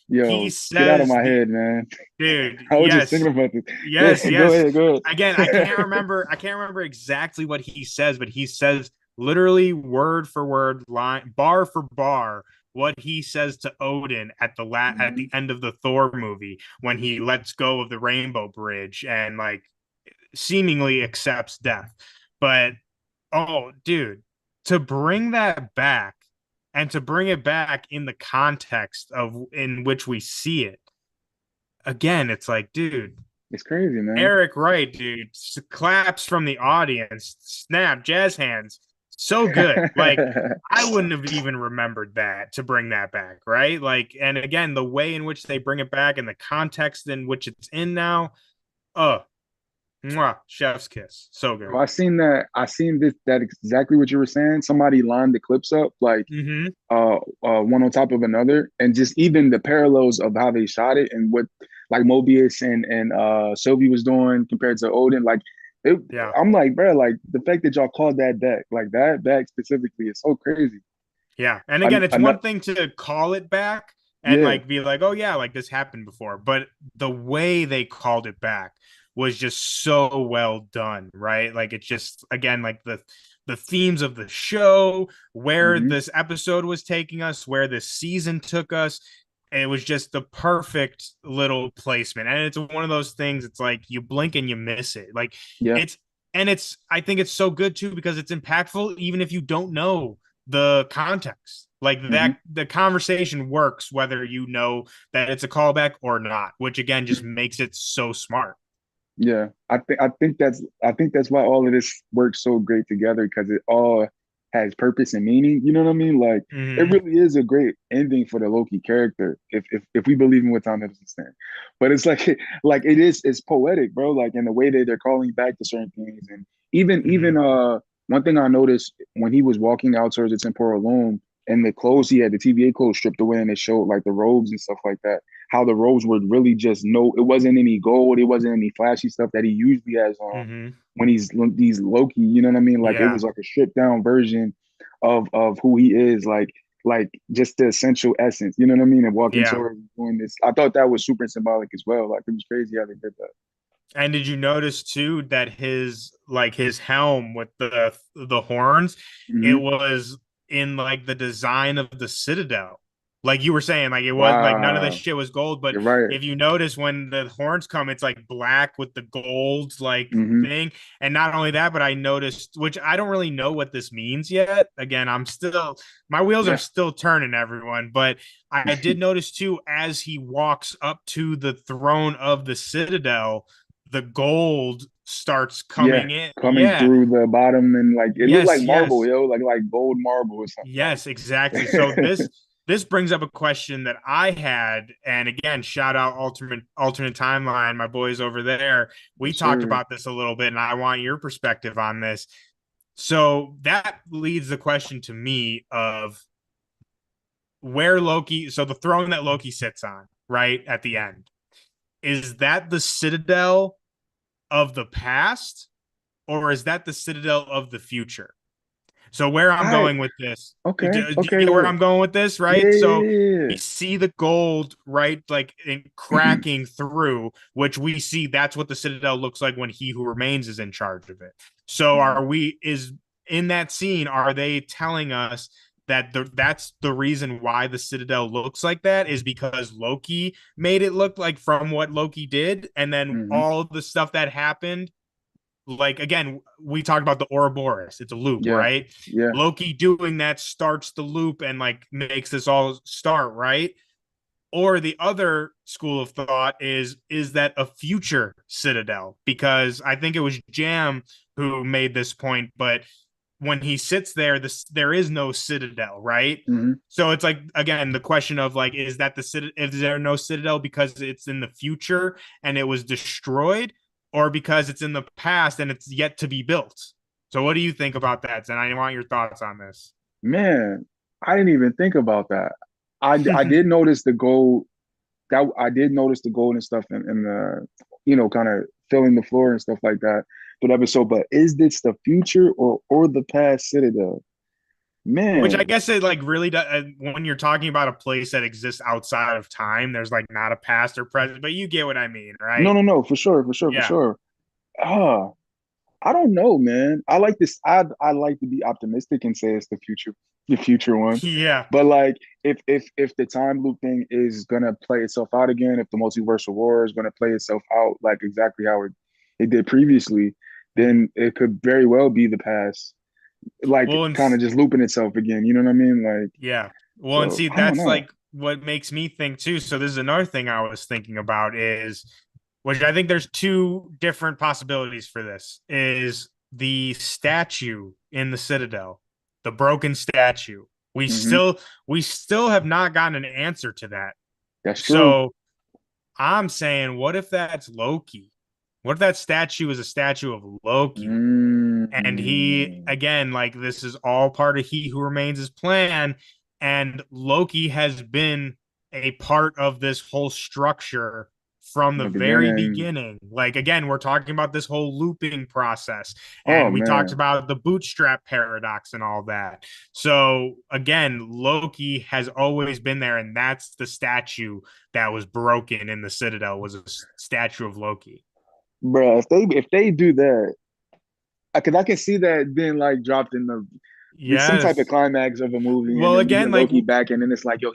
He yo, get out of says, my the head, man. dude, I was just yes, thinking about this. yes, Yeah, go yes. ahead, go Again, I can't ahead. remember. I can't remember exactly what he says, but he says literally word for word, line bar for bar, what he says to Odin at Mm-hmm. the end of the Thor movie, when he lets go of the Rainbow Bridge and, like, seemingly accepts death. But oh, dude, to bring that back, and to bring it back in the context of in which we see it, again, it's like, dude, It's crazy, man. Eric Wright, dude, claps from the audience, snap, jazz hands, so good. Like I wouldn't have even remembered that to bring that back, right? Like, and again, the way in which they bring it back and the context in which it's in now, oh, mwah, chef's kiss, so good. Bro, I seen that. I seen this. That exactly what you were saying. Somebody lined the clips up like Mm-hmm. one on top of another, and just even the parallels of how they shot it and what like Mobius and Sylvie was doing compared to Odin. Like, it, Yeah. I'm like, bro, like the fact that y'all called that deck, like that deck specifically, is so crazy. Yeah. And I, again, it's I know, one thing to call it back and yeah. like be like, oh yeah, like this happened before. But the way they called it back was just so well done, right? Like it's just again like the themes of the show, where Hmm. this episode was taking us, where this season took us. It was just the perfect little placement. And it's one of those things, it's like you blink and you miss it. Like Yeah. it's I think it's so good too because it's impactful even if you don't know the context. Like Hmm. that, the conversation works whether you know that it's a callback or not, which again just makes it so smart. Yeah, I think that's why all of this works so great together because it all has purpose and meaning. You know what I mean? Like it Mm-hmm. really is a great ending for the Loki character if we believe in what Tom Hiddleston saying. But it's like like it's poetic, bro. Like in the way that they're calling back to certain things, and Mm-hmm. even one thing I noticed when he was walking out towards the temporal loom and the clothes he had, the TVA clothes stripped away, and it showed like the robes and stuff like that, how the robes were really just no, it wasn't any gold, it wasn't any flashy stuff that he usually has on Mm-hmm. when he's these Loki, you know what I mean? Like it Yeah. was like a stripped down version of who he is, like just the essential essence, you know what I mean? And walking Yeah. towards doing this. I thought that was super symbolic as well. Like it was crazy how they did that. And did you notice too that his helm with the horns, it Hmm. was in like the design of the Citadel. Like you were saying, like it was like none of this Wow. shit was gold, but You're right. if you notice when the horns come, it's like black with the gold like Hmm. thing. And not only that, but I noticed, which I don't really know what this means yet. Again, I'm still my wheels are Yeah. still turning, everyone, but I did notice too as he walks up to the throne of the Citadel the gold starts Yeah. coming in. Coming Yeah. through the bottom and like it looked like Yes, marble, yes. yo, like gold marble or Yes, exactly. So something. this brings up a question that I had, and again, shout out alternate timeline, my boys over there. We Yes, talked sir. about this a little bit, and I want your perspective on this. So that leads the question to me of where Loki, so the throne that Loki sits on, right at the end, is that the citadel of the past, or is that the citadel of the future? So where I'm I going with this, do okay, you okay, get where look. I'm going with this, Yeah, right? yeah, So yeah, we yeah. see the gold, right, like in cracking through, which we see that's what the Citadel looks like when He Who Remains is in charge of it. So Mhm. are we is in that scene? Are they telling us that that's the reason why the Citadel looks like that is because Loki made it look like from what Loki did, and then Mhm. all of the stuff that happened like again, we talked about the Ouroboros. It's a loop, Yeah. right? Yeah. Loki doing that starts the loop and like makes this all start, right? Or the other school of thought is that a future citadel? Because I think it was Jam who made this point, but when he sits there, there is no citadel, right? Mhm. So it's like again the question of like, is that the citadel? Is there no citadel because it's in the future and it was destroyed, or because it's in the past and it's yet to be built? So what do you think about that? And I want your thoughts on this. Man, I didn't even think about that. I did notice the gold that I did notice the gold and stuff in the kind of filling the floor and stuff like that. But episode, but is this the future or the past Citadel? Which I Man, guess it like really does, when you're talking about a place that exists outside of time, there's like not a past or present, but you get what I mean, no, right? no, no, for sure, for sure, for Yeah. sure. Ah, I don't know, man. I like this. I like to be optimistic and say it's the future one. Yeah. But like, if the time loop thing is gonna play itself out again, if the multiversal war is gonna play itself out like exactly how it did previously, Mm-hmm. then it could very well be the past, like Well, and kind of just looping itself again. You know what I mean? Like, yeah. Well, and so see, I don't that's like know. what makes me think too. So this is another thing I was thinking about is, which I think there's two different possibilities for this, is the statue in the Citadel, the broken statue. We Hmm. still we still have not gotten an answer to that. That's true. So I'm saying, what if that's Loki? What if that statue is a statue of Loki? And he, Mm. again, like this is all part of He Who Remains' plan. And Loki has been a part of this whole structure from In the the very beginning. beginning. Like, again, we're talking about this whole looping process. Oh And we talked man. about the bootstrap paradox and all that. So, again, Loki has always been there. And that's the statue that was broken in the Citadel, was a statue of Loki. Bro, if they do that, because I can see that being like dropped in some type of Yes. climax of a movie, and Well, then we get again, like Loki back, and then it's like, yo,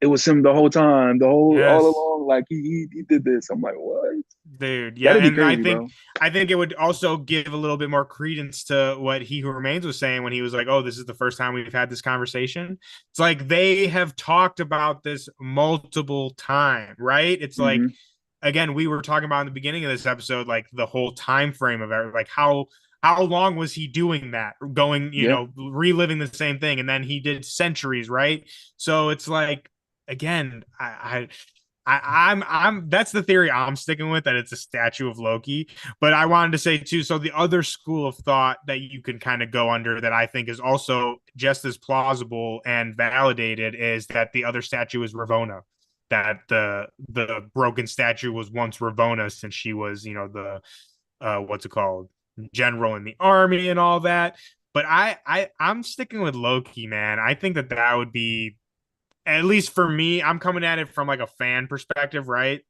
it was him the whole time, the whole all yes, along, like he did this. I'm like, what? dude. Yeah, That'd be and crazy, bro. I think it would also give a little bit more credence to what He Who Remains was saying when he was like, "Oh, this is the first time we've had this conversation." It's like they have talked about this multiple times, right? It's like, Hmm. again, we were talking about in the beginning of this episode, like the whole time frame of it, like how long was he doing that, going, Yeah. reliving the same thing, and then he did centuries, right? So it's like, again, I'm that's the theory I'm sticking with, that it's a statue of Loki. But I wanted to say too, so the other school of thought that you can kind of go under that I think is also just as plausible and validated is that the other statue is Ravonna, that the broken statue was once Ravonna, since she was, the what's it called, general in the army and all that. But I'm sticking with Loki, man. I think that that would be, at least for me, I'm coming at it from like a fan perspective, right?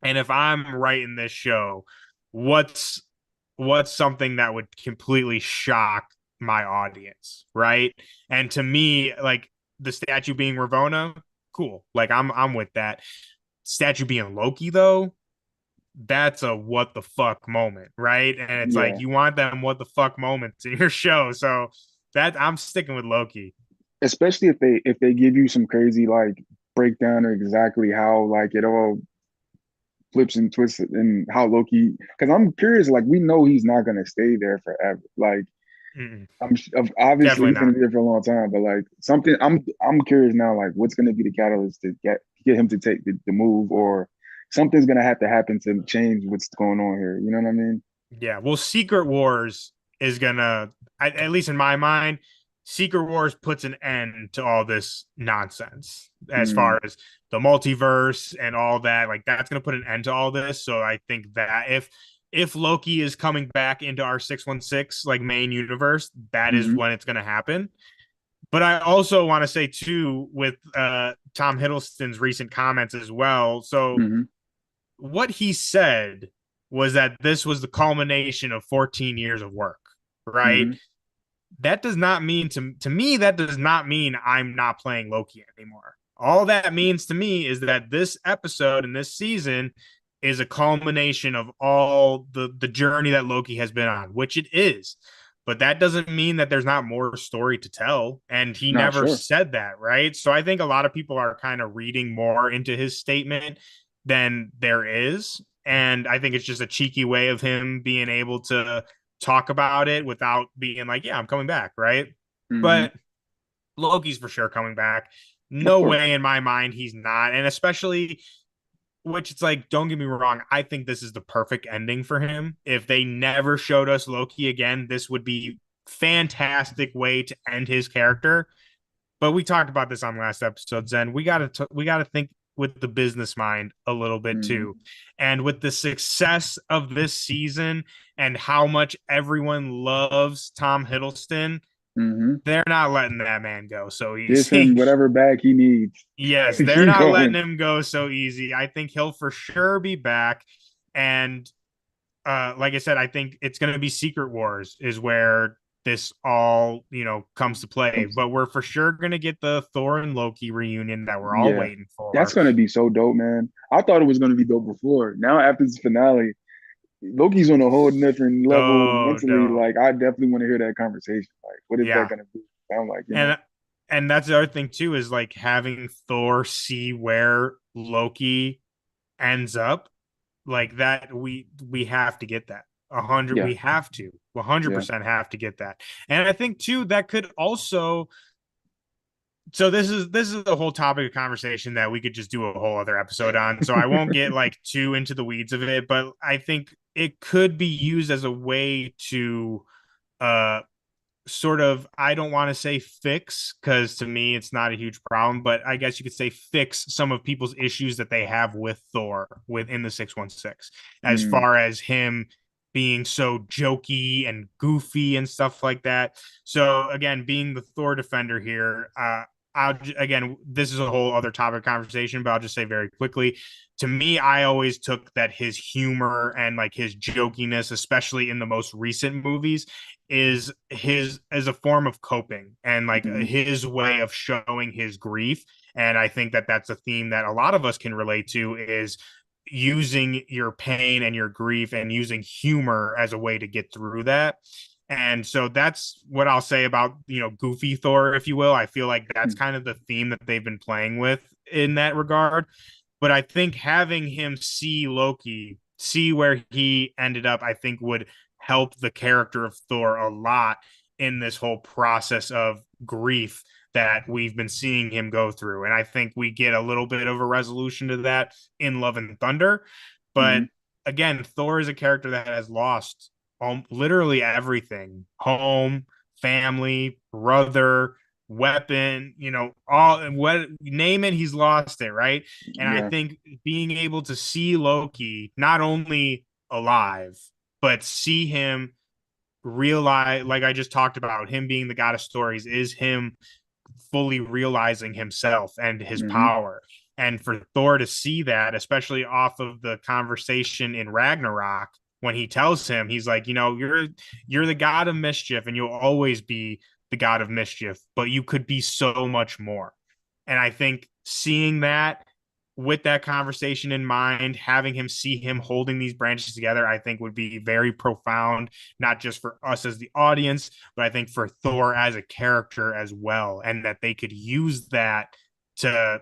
And if I'm writing this show, what's what's something that would completely shock my audience, right? And to me, like the statue being Ravonna, cool. Like I'm with that. Statue being Loki though, that's a what the fuck moment, right? And it's like Yeah. you want them what the fuck moments in your show. So that I'm sticking with Loki. Especially if they give you some crazy like breakdown or exactly how like it all flips and twists and how Loki. Because I'm curious, like we know he's not gonna stay there forever. Like Mm-mm, obviously definitely he's gonna not. be there for a long time, but like something I'm curious now, like what's gonna be the catalyst to get him to take the move, or something's gonna have to happen to change what's going on here. You know what I mean? Yeah, well, Secret Wars is gonna, at least in my mind, Secret Wars puts an end to all this nonsense as Mm, far as the multiverse and all that. Like that's gonna put an end to all this. So I think that if Loki is coming back into our 616 like main universe, that is mm-hmm, when it's gonna happen. But I also want to say too, with Tom Hiddleston's recent comments as well. So mm-hmm, what he said was that this was the culmination of 14 years of work, right? mm-hmm, That does not mean, to me, that does not mean I'm not playing Loki anymore. All that means to me is that this episode and this season is a culmination of all the journey that Loki has been on, which it is. But that doesn't mean that there's not more story to tell. And he not never sure. said that, right? So I think a lot of people are kind of reading more into his statement than there is. And I think it's just a cheeky way of him being able to talk about it without being like, yeah, I'm coming back, right? Mm-hmm, But Loki's for sure coming back. of No course. way in my mind he's not. And especially, which it's like, don't get me wrong, I think this is the perfect ending for him. If they never showed us Loki again, this would be fantastic way to end his character. But we talked about this on last episode, Zen. We gotta think with the business mind a little bit Mm-hmm, too. And with the success of this season and how much everyone loves Tom Hiddleston, mm-hmm. they're not letting that man go so Give him easy. whatever bag he needs Yes, to they're keep not letting going. him go so easy. I think he'll for sure be back. And like I said, I think it's going to be Secret Wars is where this all, comes to play. But we're for sure going to get the Thor and Loki reunion that we're all Yeah, waiting that's for. gonna be so dope, man. I thought it was gonna be dope before. Now after this finale, Loki's on a whole different level So mentally. dope. Like I definitely want to hear that conversation. Like, what is that Yeah. gonna be? Sound like, you And know? and that's the other thing too, is like having Thor see where Loki ends up, like that. We have to get that. 100, Yeah, we have to yeah. 100% have to get that. And I think too that could also, so this is the whole topic of conversation that we could just do a whole other episode on. So I won't get like too into the weeds of it, but I think it could be used as a way to uh sort of, I don't want to say fix, because to me it's not a huge problem, but I guess you could say fix some of people's issues that they have with Thor within the 616, as Mm, far as him being so jokey and goofy and stuff like that. So again, being the Thor defender here, again, this is a whole other topic of conversation, but I'll just say very quickly. To me, I always took that his humor and like his jokiness, especially in the most recent movies, is his as a form of coping and like mhm, his way of showing his grief. And I think that that's a theme that a lot of us can relate to, is using your pain and your grief and using humor as a way to get through that. And so that's what I'll say about, goofy Thor, if you will. I feel like that's mhm, kind of the theme that they've been playing with in that regard. But I think having him see Loki, see where he ended up, I think would help the character of Thor a lot in this whole process of grief that we've been seeing him go through. And I think we get a little bit of a resolution to that in Love and Thunder. But mhm. again, Thor is a character that has lost literally everything: home, family, brother, weapon, all, what, name it, he's lost it, right? And I Yeah. think being able to see Loki not only alive, but see him realize, like I just talked about, him being the god of stories, is him fully realizing himself and his Mhm, power. And for Thor to see that, especially off of the conversation in Ragnarok, when he tells him, he's like, you're the god of mischief and you'll always be the god of mischief, but you could be so much more. And I think seeing that, with that conversation in mind, having him see him holding these branches together, I think would be very profound, not just for us as the audience, but I think for Thor as a character as well. And that they could use that to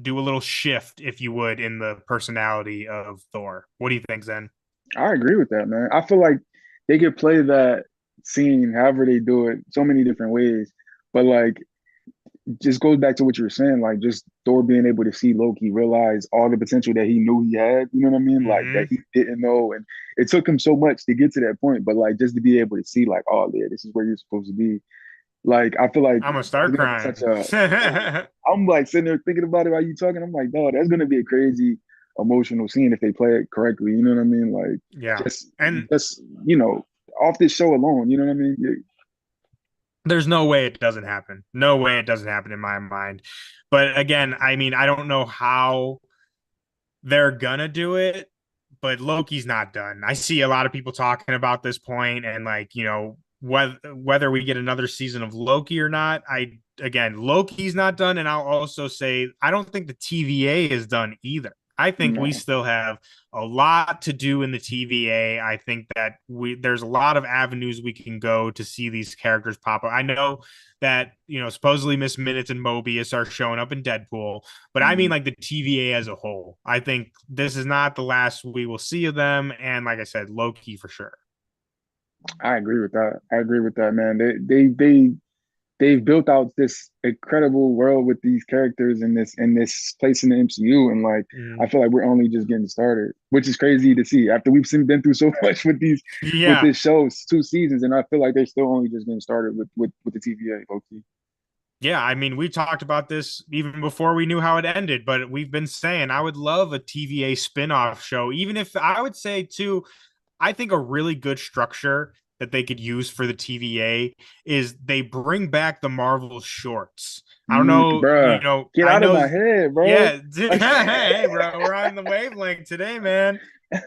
do a little shift, if you would, in the personality of Thor. What do you think, Zen? I agree with that, man. I feel like they could play that scene however they do it, so many different ways. But like, just goes back to what you were saying, like just Thor being able to see Loki realize all the potential that he knew he had, you know what I mean? Like that Mm-hmm. he didn't know. And it took him so much to get to that point, but like just to be able to see, like, oh yeah, this is where you're supposed to be. Like I feel like I'm gonna it's start gonna be crying. such a I'm like sitting there thinking about it while you talking. I'm like, no, that's gonna be a crazy emotional scene if they play it correctly. You know what I mean? Like Yeah. just And just you know, off this show alone, you know what I mean? Yeah. there's no way it doesn't happen. No way it doesn't happen in my mind. But again, I mean, I don't know how they're gonna do it, but Loki's not done. I see a lot of people talking about this point, and like, whether we get another season of Loki or not. I Again, Loki's not done, and I'll also say I don't think the TVA is done either. I think we No. still have a lot to do in the TVA. I think that there's a lot of avenues we can go to see these characters pop up. I know that, supposedly Miss Minutes and Mobius are showing up in Deadpool, but I mean Mhm. like the TVA as a whole. I think this is not the last we will see of them, and like I said, Loki for sure. I agree with that. I agree with that, man. They've built out this incredible world with these characters in this place in the MCU, and like I Mm. feel like we're only just getting started, which is crazy to see after we've been through so much with with Yeah, this show, 2 seasons, and I feel like they're still only just getting started with the TVA, Loki. yeah. I mean, we talked about this even before we knew how it ended, but we've been saying I would love a TVA spin-off show, even if I would say too, I think a really good structure that they could use for the TVA is they bring back the Marvel shorts. I don't know, Bruh, get I out of know, my head, bro. yeah, Like, hey, bro, we're on the wavelength today, man.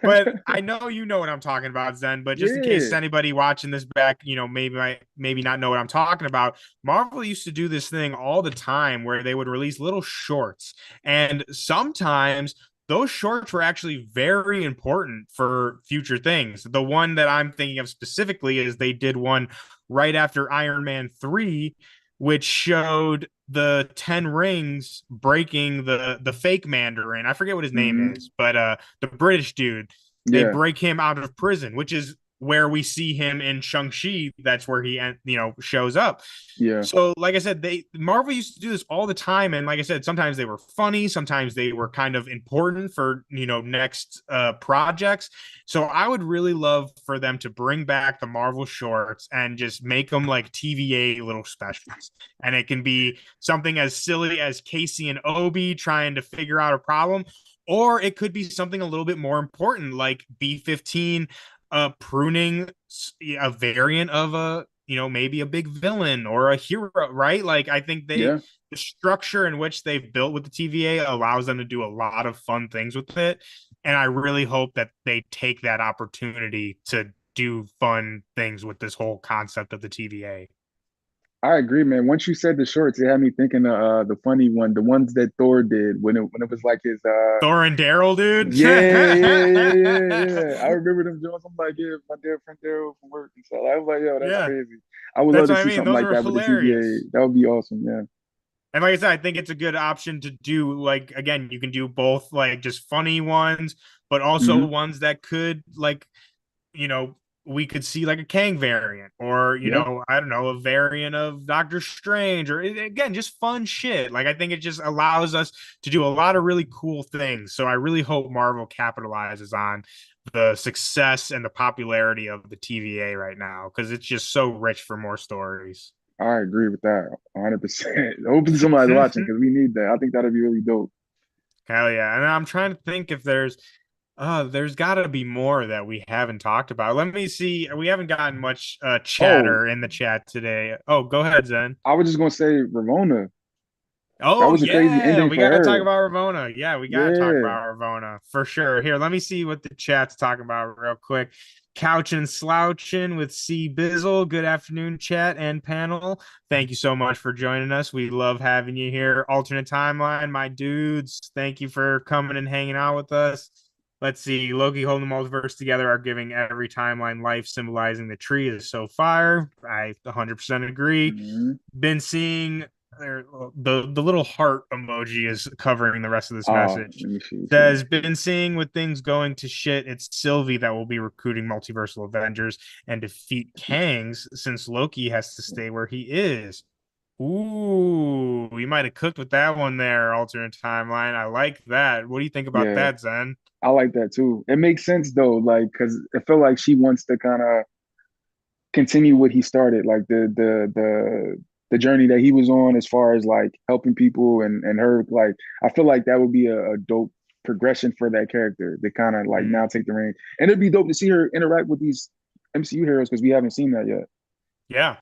But I know you know what I'm talking about, Zen. But just in case yeah. anybody watching this back, maybe not know what I'm talking about. Marvel used to do this thing all the time where they would release little shorts, and sometimes those shorts were actually very important for future things. The one that I'm thinking of specifically is they did one right after Iron Man 3 which showed the 10 rings breaking the fake Mandarin. I forget what his name Hmm. is, but the British dude, they Yeah, break him out of prison, which is where we see him in Shang-Chi. That's where he shows up. yeah, So, like I said, they Marvel used to do this all the time, and like I said, sometimes they were funny, sometimes they were kind of important for next projects. So, I would really love for them to bring back the Marvel shorts and just make them like TVA little specials, and it can be something as silly as Casey and Obi trying to figure out a problem, or it could be something a little bit more important, like B-15 pruning a variant of a maybe a big villain or a hero, right? Like I think yeah. the structure in which they've built with the TVA allows them to do a lot of fun things with it, and I really hope that they take that opportunity to do fun things with this whole concept of the TVA. I agree, man. Once you said the shorts, it had me thinking the funny one, the ones that Thor did when it was like his Thor and Daryl, dude. yeah. I remember them Jones. I'm like, yeah, my dear friend Daryl from work and stuff. I was like, yo, that's Yeah, crazy. I would love that's to what I see mean. something Those like were that with the TVA. hilarious. That would be awesome. Yeah. And like I said, I think it's a good option to do. Like again, you can do both, like just funny ones, but also Hmm. ones that could like you know we could see like a Kang variant, or Yeah. I don't know, a variant of Doctor Strange, or again just fun shit. Like I think it just allows us to do a lot of really cool things. So I really hope Marvel capitalizes on the success and the popularity of the TVA right now because it's just so rich for more stories. I agree with that 100%. Hopefully somebody's watching because we need that. I think that'd be really dope. Hell yeah. And I'm trying to think if there's got to be more that we haven't talked about. Let me see. We haven't gotten much Oh, chatter in the chat today. Oh, go ahead, Zen. I was just gonna say Ramona. That Oh was a crazy yeah, ending we for got to talk her. about Ravona. Yeah, we got to talk Yeah. about Ravona for sure. Here, let me see what the chat's talking about real quick. Couch and slouching with C Bizzle. Good afternoon, chat and panel. Thank you so much for joining us. We love having you here. Alternate timeline, my dudes. Thank you for coming and hanging out with us. Let's see. Loki holding the multiverse together are giving every timeline life, symbolizing the tree is so fire. I 100% agree. Hmm. Been seeing the little heart emoji is covering the rest of this Oh, message. let me see too. Says been seeing with things going to shit. It's Sylvie that will be recruiting multiversal Avengers and defeat Kangs since Loki has to stay where he is. Ooh, we might have cooked with that one there, alternate timeline. I like that. What do you think about Yeah, that, Zen? I like that too. It makes sense though, like because I feel like she wants to kind of continue what he started, like the journey that he was on as far as like helping people and her like I feel like that would be a dope progression for that character to kind of like now Mm, take the reign. And it'd be dope to see her interact with these MCU heroes because we haven't seen that yet. yeah.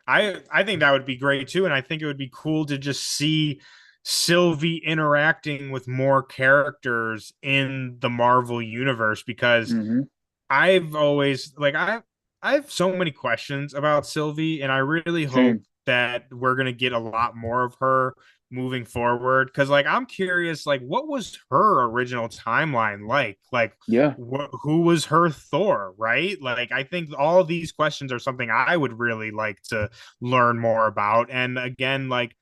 I think that would be great too, and I think it would be cool to just see Sylvie interacting with more characters in the Marvel universe because Hmm. I've always I have so many questions about Sylvie, and I really hope Same. that we're gonna get a lot more of her moving forward. Because I'm curious, like, what was her original timeline like? Like, Yeah. who was her Thor, right? Like, I think all these questions are something I would really like to learn more about. And again, like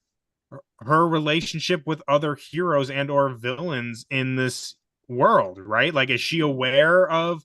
her relationship with other heroes and or villains in this world, right? Like, is she aware of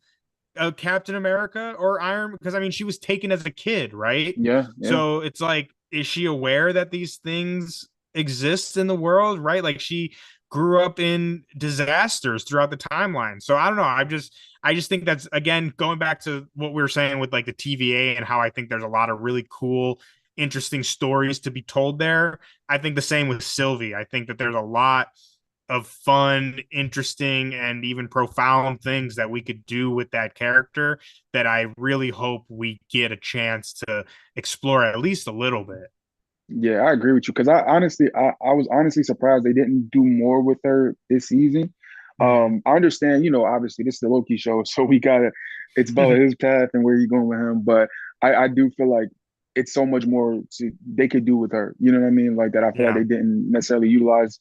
Captain America or Iron? Because I mean, she was taken as a kid, right? Yeah. Yeah. So it's like, is she aware that these things exist in the world, right? Like she grew up in disasters throughout the timeline. So I don't know. I just think that's again going back to what we were saying with like the TVA and how I think there's a lot of really cool, interesting stories to be told there. I think the same with Sylvie. I think that there's a lot of fun, interesting, and even profound things that we could do with that character that I really hope we get a chance to explore at least a little bit. Yeah, I agree with you because I was honestly surprised they didn't do more with her this season. Mm-hmm. I understand, obviously this is the Loki show, so we gotta it's about his path and where he's going with him. But I do feel like it's so much more they could do with her. You know what I mean? Like that I feel like Yeah. they didn't necessarily utilize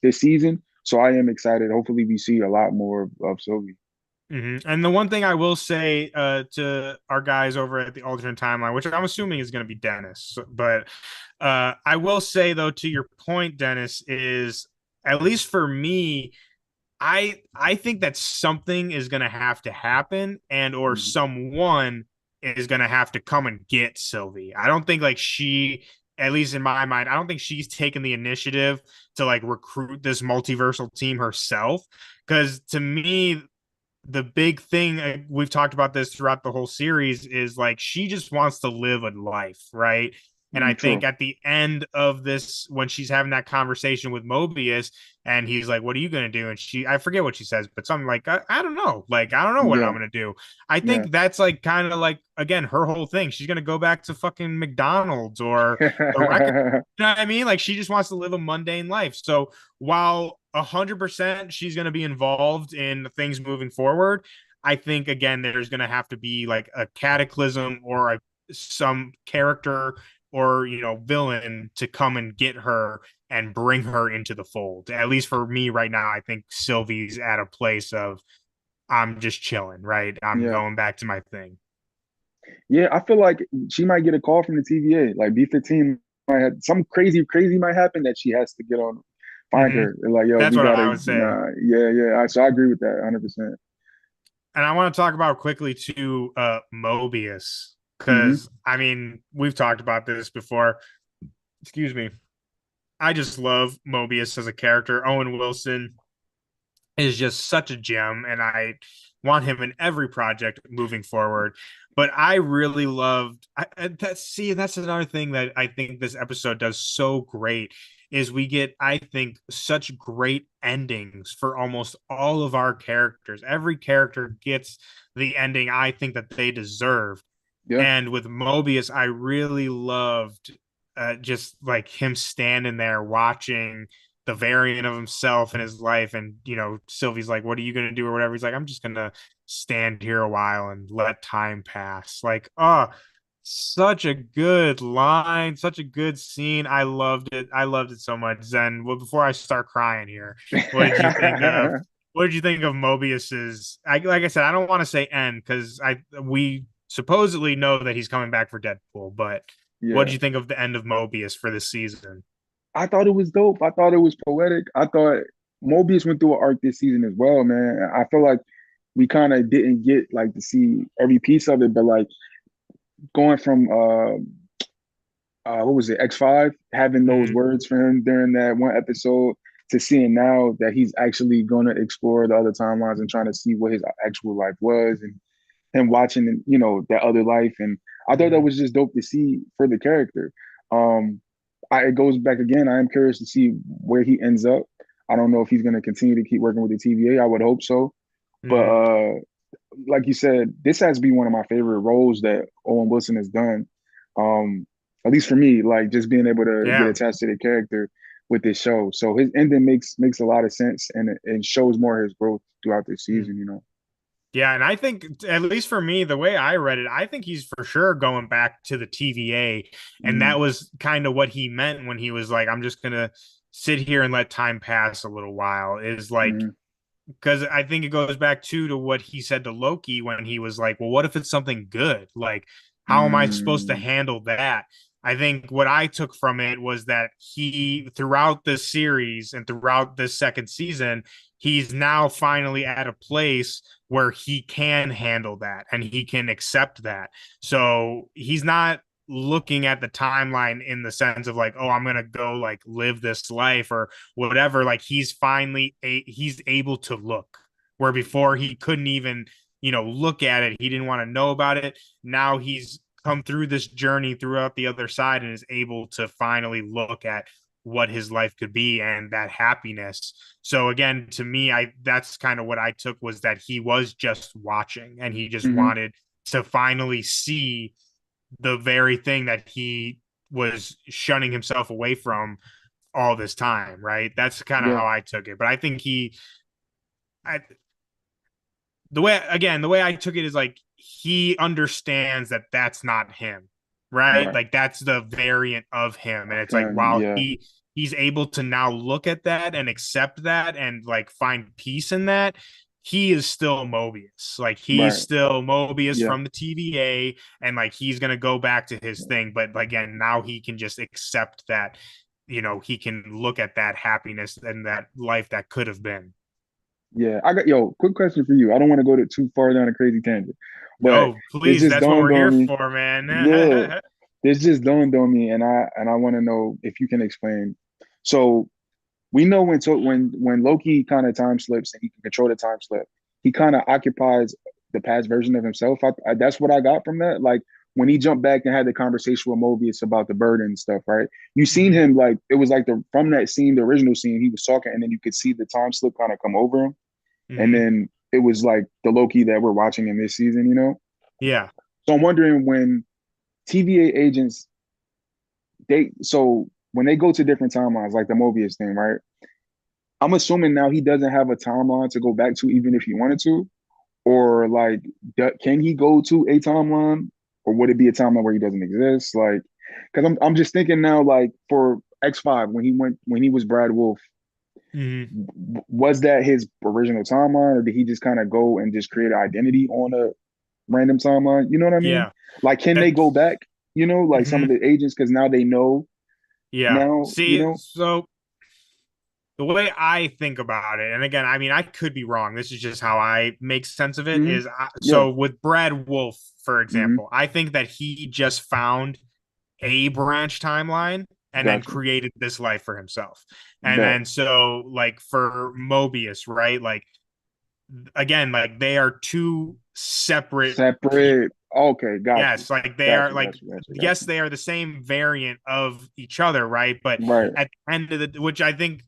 this season. So I am excited. Hopefully we see a lot more of Sylvie. And the one thing I will say to our guys over at the alternate timeline, which I'm assuming is going to be Dennis, but I will say though, to your point, Dennis, is at least for me, I think that something is going to happen, and or Mhm. someone is going to have to come and get Sylvie. I don't think like she, at least in my mind, I don't think she's taken the initiative to like recruit this multiversal team herself. Because to me, the big thing, we've talked about this throughout the whole series, is like she just wants to live a life, right? And I think True. at the end of this, when she's having that conversation with Mobius, and he's like, "What are you gonna do?" And I forget what she says, but something like, I don't know, like I don't know what I'm Yeah. gonna do." I Yeah. think that's like kind of like again her whole thing. She's gonna go back to fucking McDonald's or the record. You know what I mean? Like she just wants to live a mundane life. So while 100% she's going to be involved in things moving forward, I think again there's going to have to be like a cataclysm or some character or villain to come and get her and bring her into the fold. At least for me right now, I think Sylvie's at a place of I'm just chilling, right? I'm Yeah. going back to my thing. Yeah, I feel like she might get a call from the TVA. Like B15 might have some crazy might happen that she has to get on, find Mm-hmm. her. They're like, yo, That's we what gotta, I would say. nah, yeah, yeah. So I agree with that 100%. And I want to talk about quickly too Mobius, Hmm. because I mean we've talked about this before. Excuse me. I just love Mobius as a character. Owen Wilson is just such a gem, and I want him in every project moving forward. But I really loved that's another thing that I think this episode does so great is we get, I think, such great endings for almost all of our characters. Every character gets the ending I think that they deserve. Yeah. And with Mobius, I really loved just like him standing there watching the variant of himself in his life. And, Sylvie's like, "What are you going to do?" or whatever. He's like, "I'm just going to stand here a while and let time pass." Like, oh, such a good line, such a good scene. I loved it. I loved it so much. Zen, well, before I start crying here, what did you think of? What did you think of Mobius's? Like I said, I don't want to say end because we supposedly know that he's coming back for Deadpool, but what did Yeah. you think of the end of Mobius for this season? I thought it was dope. I thought it was poetic. I thought Mobius went through an arc this season as well, man. I feel like we kind of didn't get like to see every piece of it, but like going from what was it, X5, having those Mm-hmm. words for him during that one episode to seeing now that he's actually going to explore the other timelines and trying to see what his actual life was and him watching, that other life. And I thought that Mm-hmm. was just dope to see for the character. Um, it goes back again. I am curious to see where he ends up. I don't know if he's going to continue to keep working with the TVA. I would hope so. But Mm-hmm. like you said, this has to be one of my favorite roles that Owen Wilson has done. Um, at least for me, like just being able to get Yeah. attached to the character with this show. So his ending makes a lot of sense and it shows more of his growth throughout this Mm-hmm. season. Yeah, and I think at least for me, the way I read it, I think he's for sure going back to the TVA, and Mm, that was kind of what he meant when he was like, "I'm just gonna sit here and let time pass a little while." Is like mm, because I think it goes back to what he said to Loki when he was like, "Well, what if it's something good? Like, how am I supposed to mm, handle that?" I think what I took from it was that he, throughout this series and throughout this second season, he's now finally at a place where he can handle that and he can accept that. So he's not looking at the timeline in the sense of like, oh, I'm gonna go like live this life or whatever. Like he's able to look where before he couldn't even look at it. He didn't want to know about it. Now he's come through this journey throughout the other side and is able to finally look at what his life could be and that happiness. So again, to me, I that's kind of what I took was that he was just watching and he just mm, wanted to finally see the very thing that he was shunning himself away from all this time, right? That's kind of yeah, how I took it. But I think I, the way I took it is like he understands that that's not him, right? right. Like that's the variant of him, and it's like Then while yeah, he's able to now look at that and accept that and like find peace in that. he is still Mobius. Like he's Right. still Mobius Yeah. from the TVA, and like he's gonna go back to his thing. But again, now he can just accept that, he can look at that happiness and that life that could have been. Yeah. I got yo, quick question for you. I don't want to go too far down a crazy tangent, but No, this please, just that's what dawned we're on here me. for, man. Look, this just dawned on me, and I want to know if you can explain. So we know when Loki kind of time slips and he can control the time slip, he kind of occupies the past version of himself. That's what I got from that. Like when he jumped back and had the conversation with Mobius about the bird and stuff, right? You seen Mhm. him like it was like the from that scene, the original scene, he was talking, and then you could see the time slip kind of come over him, and Mhm. then it was like the Loki that we're watching in this season, you know. Yeah. So I'm wondering when TVA agents when they go to different timelines, like the Mobius thing, right? I'm assuming now he doesn't have a timeline to go back to, even if he wanted to, or like, can he go to a timeline, or would it be a timeline where he doesn't exist? Like, because I'm just thinking now, like for X5 when he was Brad Wolf, Mhm. was that his original timeline, or did he just kind of go and just create an identity on a random timeline? You know what I mean? Yeah. Like, can they That. go back? You know, like some of Mhm. the agents, because now they know Yeah. now. You See, know. so the way I think about it, and again, I mean, I could be wrong. This is just how I make sense of it. Hmm. Is Yeah. so with Brad Wolf, for Hmm. example, I think that he just found a branch timeline and then Gotcha. created this life for himself. And Bet. then so like for Mobius, right? Like again, like they are two separate Separate. people. Okay. Got you. Yes, like they Got are you. like Got you. Got you. Got yes, they are the same variant of each other, right? But you. Right. at the end of the which I think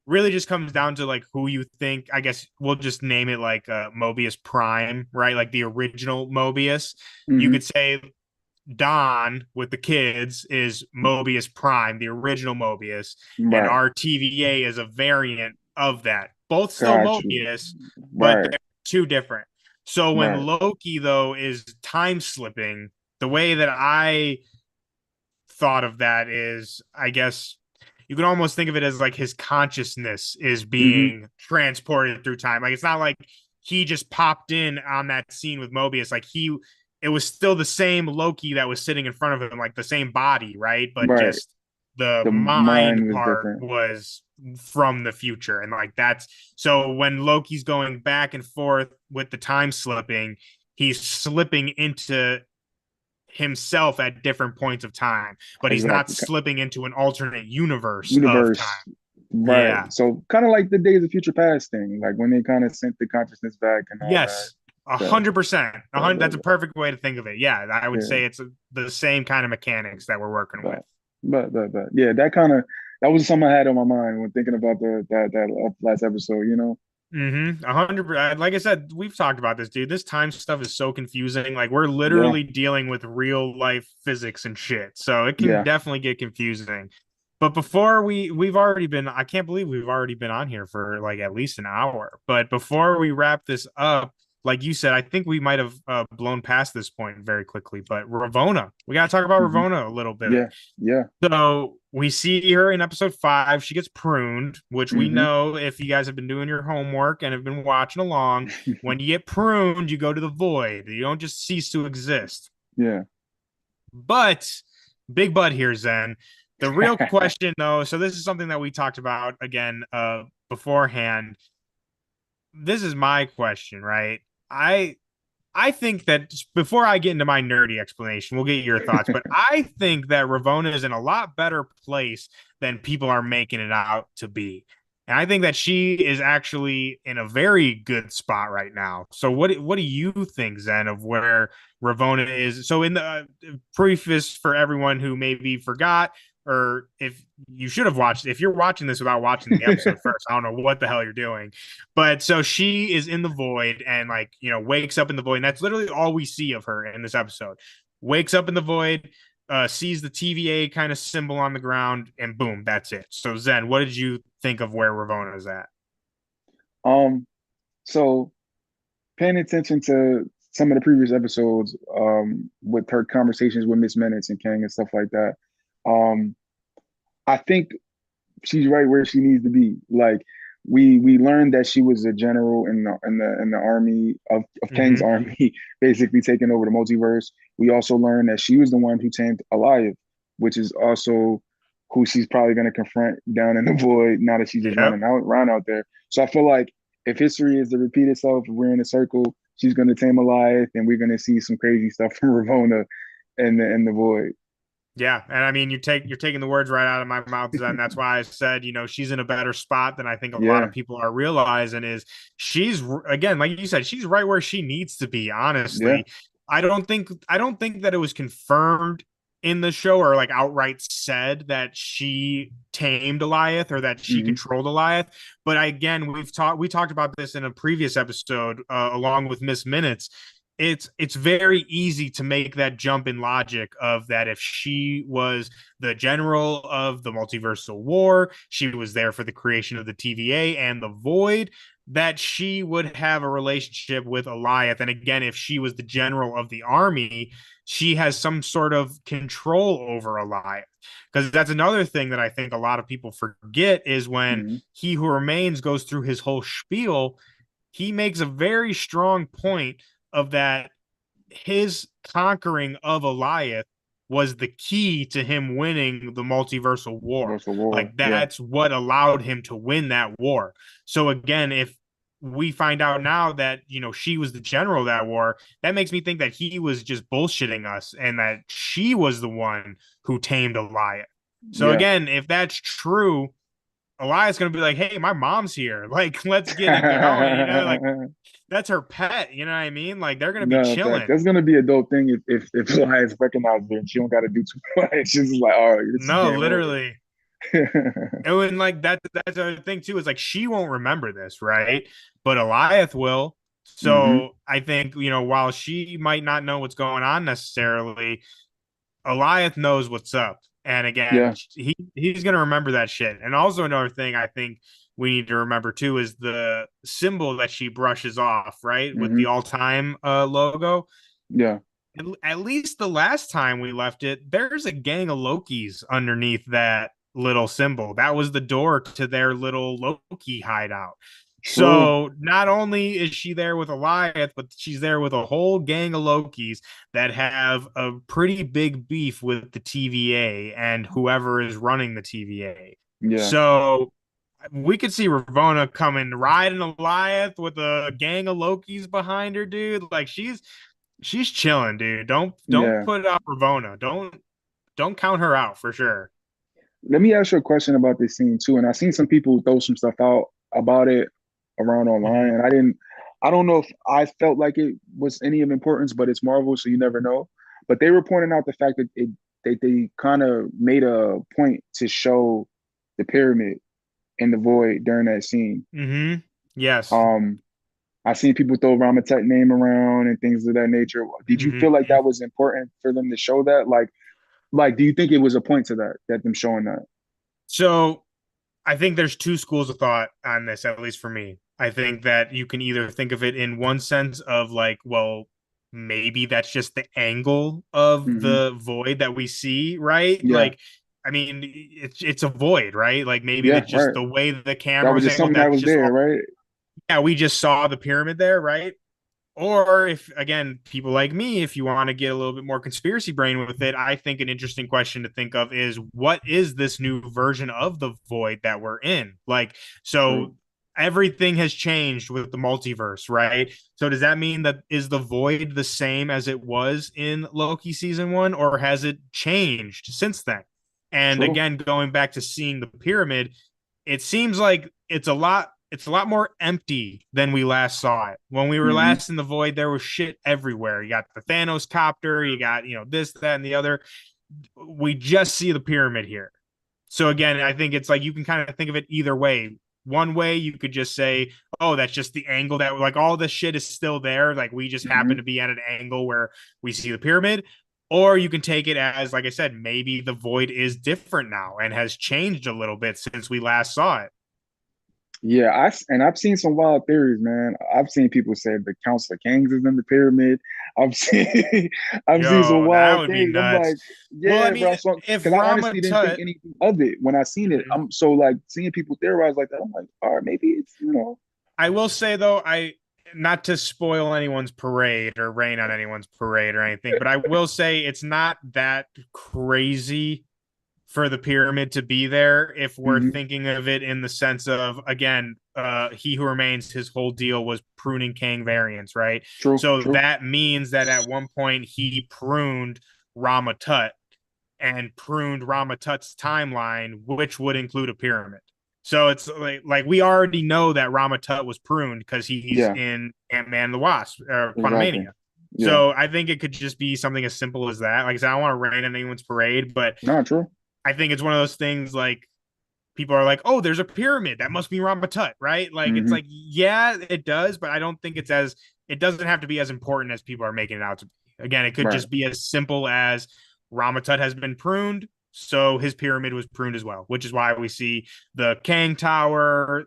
really just comes down to like who you think. I guess we'll just name it like Mobius Prime, right? Like the original Mobius. You Hmm. could say Don with the kids is Mobius Prime, the original Mobius, and Right. our TVA is a variant of that. Both still Got you. Mobius, but Right. they're two different. So when Right. Loki though is time slipping, the way that I thought of that is, I guess you can almost think of it as like his consciousness is Hmm. being transported through time. Like it's not like he just popped in on that scene with Mobius. Like it was still the same Loki that was sitting in front of him, like the same body, right? But Right. just the The mind mind was part different. was from the future. And like that's so when Loki's going back and forth with the time slipping, he's slipping into himself at different points of time, but he's not Exactly. slipping into an alternate universe of time. Universe. Right. Yeah. So kind of like the Days of Future Past thing, like when they kind of sent the consciousness back and all that. Yes. A But, hundred percent. A but, hundred. but, That's a perfect way to think of it. Yeah, I would yeah. say it's the same kind of mechanics that we're working with. But, but, yeah, that was something I had on my mind when thinking about that last episode. You know. 100%. Like I said, we've talked about this, dude. This time stuff is so confusing. Like we're Yeah. literally dealing with real life physics and shit, so it can Yeah. definitely get confusing. But before we've already been, I can't believe we've already been on here for like at least an hour. But before we wrap this up, like you said, I think we might have blown past this point very quickly. But Ravonna, we got to talk about Hmm. Ravonna a little bit. Yeah. Yeah. So we see her in episode 5. She gets pruned, which we Hmm. know if you guys have been doing your homework and have been watching along, when you get pruned, you go to the void. You don't just cease to exist. Yeah. But big but here, Zen. The real question, though, so this is something that we talked about again beforehand. This is my question, right? I I think that before I get into my nerdy explanation, we'll get your thoughts. But I think that Ravonna is in a lot better place than people are making it out to be. And I think that she is actually in a very good spot right now. So what do you think, Zen, of where Ravonna is? So in the preface for everyone who maybe forgot, or if you should have watched, if you're watching this without watching the episode first, I don't know what the hell you're doing. But so she is in the void and like, wakes up in the void. And that's literally all we see of her in this episode. Wakes up in the void, sees the TVA kind of symbol on the ground, and boom, that's it. So Zen, what did you think of where Ravonna is at? um. So paying attention to some of the previous episodes, with her conversations with Miss Minutes and Kang and stuff like that, um, I think she's right where she needs to be. Like we learned that she was a general in the army of Kang's Hmm. army, basically taking over the multiverse. We also learned that she was the one who tamed Elias, which is also who she's probably going to confront down in the void now that she's just Yep. running out around out there. So I feel like if history is to repeat itself, if we're in a circle, she's going to tame Elias, and we're going to see some crazy stuff from Ravonna in the void. Yeah, and I mean, you're taking the words right out of my mouth, and that's why I said, she's in a better spot than I think a lot Yeah, of people are realizing. Is she's again, like you said, she's right where she needs to be. yeah. Honestly, I don't think that it was confirmed in the show or like outright said that she tamed Eliath or that she Hmm. controlled Eliath. But again, we talked about this in a previous episode along with Miss Minutes. It's very easy to make that jump in logic of that if she was the general of the multiversal war, she was there for the creation of the TVA and the void, that she would have a relationship with Eliath. And again, if she was the general of the army, she has some sort of control over Eliath. Because that's another thing that I think a lot of people forget is when Hmm. He Who Remains goes through his whole spiel, he makes a very strong point of that his conquering of Eliath was the key to him winning the multiversal war. Russell War. Like Yeah, that's what allowed him to win that war. So again, if we find out now that she was the general of that war, that makes me think that he was just bullshitting us and that she was the one who tamed Eliath. So yeah. again, if that's true, Eliath's gonna be like, "Hey, my mom's here. Like, let's get it going." Like that's her pet. You know what I mean? Like they're gonna be No, in fact, chilling. that's gonna be a dope thing if Elias recognizes her and she don't got to do too much. She's just like, all right, this is No, game over. literally. And like that's the thing too, is like she won't remember this, right? But Eliath will. Hmm. So I think, while she might not know what's going on necessarily, Eliath knows what's up. And again, Yeah. he's gonna remember that shit. And also another thing I think we need to remember too is the symbol that she brushes off, right? With the Hmm. all-time logo. Yeah. At least the last time we left it, there's a gang of Lokis underneath that little symbol. That was the door to their little Loki hideout. True. So not only is she there with Eliath, but she's there with a whole gang of Lokis that have a pretty big beef with the TVA and whoever is running the TVA. Yeah. So we could see Ravonna coming riding Eliath with a gang of Lokis behind her, dude. Like she's chilling, dude. Don't Yeah. put out Ravonna. Don't count her out for sure. Let me ask you a question about this scene too. And I've seen some people throw some stuff out about it around online, Mm-hmm. and I don't know if I felt like it was any of importance, but it's Marvel, so you never know. But they were pointing out the fact that they kind of made a point to show the pyramid in the void during that scene. Mm-hmm. Yes. Um, I seen people throw Ramatet name around and things of that nature. Did you feel like Mm-hmm. that was important for them to show that? Do you think it was a point to that them showing that? So I think there's two schools of thought on this, at least for me. I think that you can either think of it in one sense of like, well, maybe that's just the angle of Hmm. the void that we see, right? Yeah, Like, I mean, it's a void, right? Like maybe yeah, that's just right. the way the That camera was was just angled. something that That's was just there, all. right? Yeah, we just saw the pyramid there, right? Or if again, people like me, if you want to get a little bit more conspiracy brain with it, I think an interesting question to think of is what is this new version of the void that we're in? Like, True. so everything has changed with the multiverse, right? So does that mean that is the void the same as it was in Loki season 1, or has it changed since then? And True. again, going back to seeing the pyramid, it seems like it's a lot more empty than we last saw it. When we were Hmm. last in the void, there was shit everywhere. You got the Thanos copter, you got, this, that, and the other. We just see the pyramid here. So again, I think it's like you can kind of think of it either way. One way you could just say, oh, that's just the angle that like all the shit is still there. Like we just happen Hmm. to be at an angle where we see the pyramid. Or you can take it as, like I said, maybe the void is different now and has changed a little bit since we last saw it. Yeah, and I've seen some wild theories, man. I've seen people say the Council of Kings is in the pyramid. I've seen I've seen some Yo, that wild would be things. I'm nuts. like, Well, I yeah, mean, bro. So if because I Rama honestly didn't think Tut, anything of it when I seen it. Mhm. I'm so like seeing people theorize like that. I'm like, all right, maybe it's I will say though, I not to spoil anyone's parade or rain on anyone's parade or anything, but I will say it's not that crazy for the pyramid to be there if we're hmm thinking of it in the sense of again he who remains his whole deal was pruning Kang variants, right? true, So true. that means that at one point he pruned Ramatut and pruned Ramatut's timeline, which would include a pyramid. So it's like we already know that Ramatut was pruned because he's Yeah, in Ant-Man and the Wasp or exactly. Quantumania. Yeah, So I think it could just be something as simple as that. Like I said, I don't want to rain on anyone's parade, but not true. I think it's one of those things like people are like, oh, there's a pyramid. That must be Ramatut, right? Like it's hmm like, yeah, it does, but I don't think it's as it doesn't have to be as important as people are making it out to be. Again, it could Right. just be as simple as Ramatut has been pruned, so his pyramid was pruned as well, which is why we see the Kang Tower,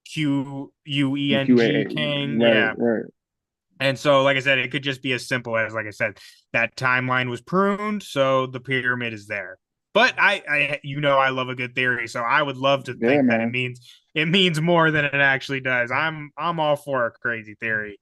QUENG QAA. Kang, Right, yeah. right. And so, like I said, it could just be as simple as, like I said, that timeline was pruned, so the pyramid is there. But I love a good theory, so I would love to Yeah, think that man. it means more than it actually does. I'm all for a crazy theory.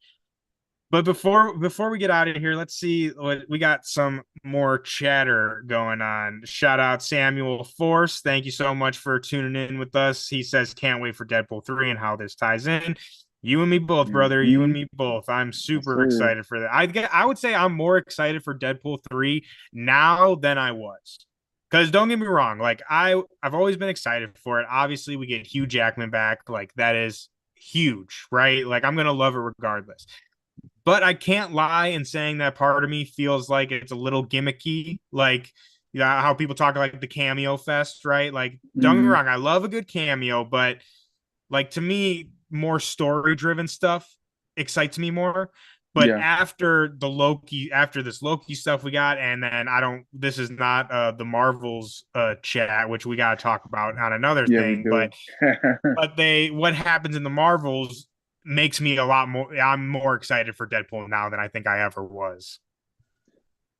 But before we get out of here, let's see what we got. Some more chatter going on. Shout out Samuel Force. Thank you so much for tuning in with us. He says can't wait for Deadpool 3 and how this ties in. You and me both, brother. You and hmm me both. I'm Yes, super sir. excited for that. I would say I'm more excited for Deadpool 3 now than I was. Because don't get me wrong, like I've always been excited for it. Obviously, we get Hugh Jackman back. Like that is huge, right? Like I'm gonna love it regardless. But I can't lie in saying that part of me feels like it's a little gimmicky, like yeah, how people talk like the cameo fest, right? Like, don't get me hmm wrong, I love a good cameo, but like to me, more story driven stuff excites me more. But Yeah, after this Loki stuff we got, and then I don't. This is not the Marvels chat, which we got to talk about on another yeah, we thing. do. But they what happens in the Marvels makes me a lot more. I'm more excited for Deadpool now than I think I ever was.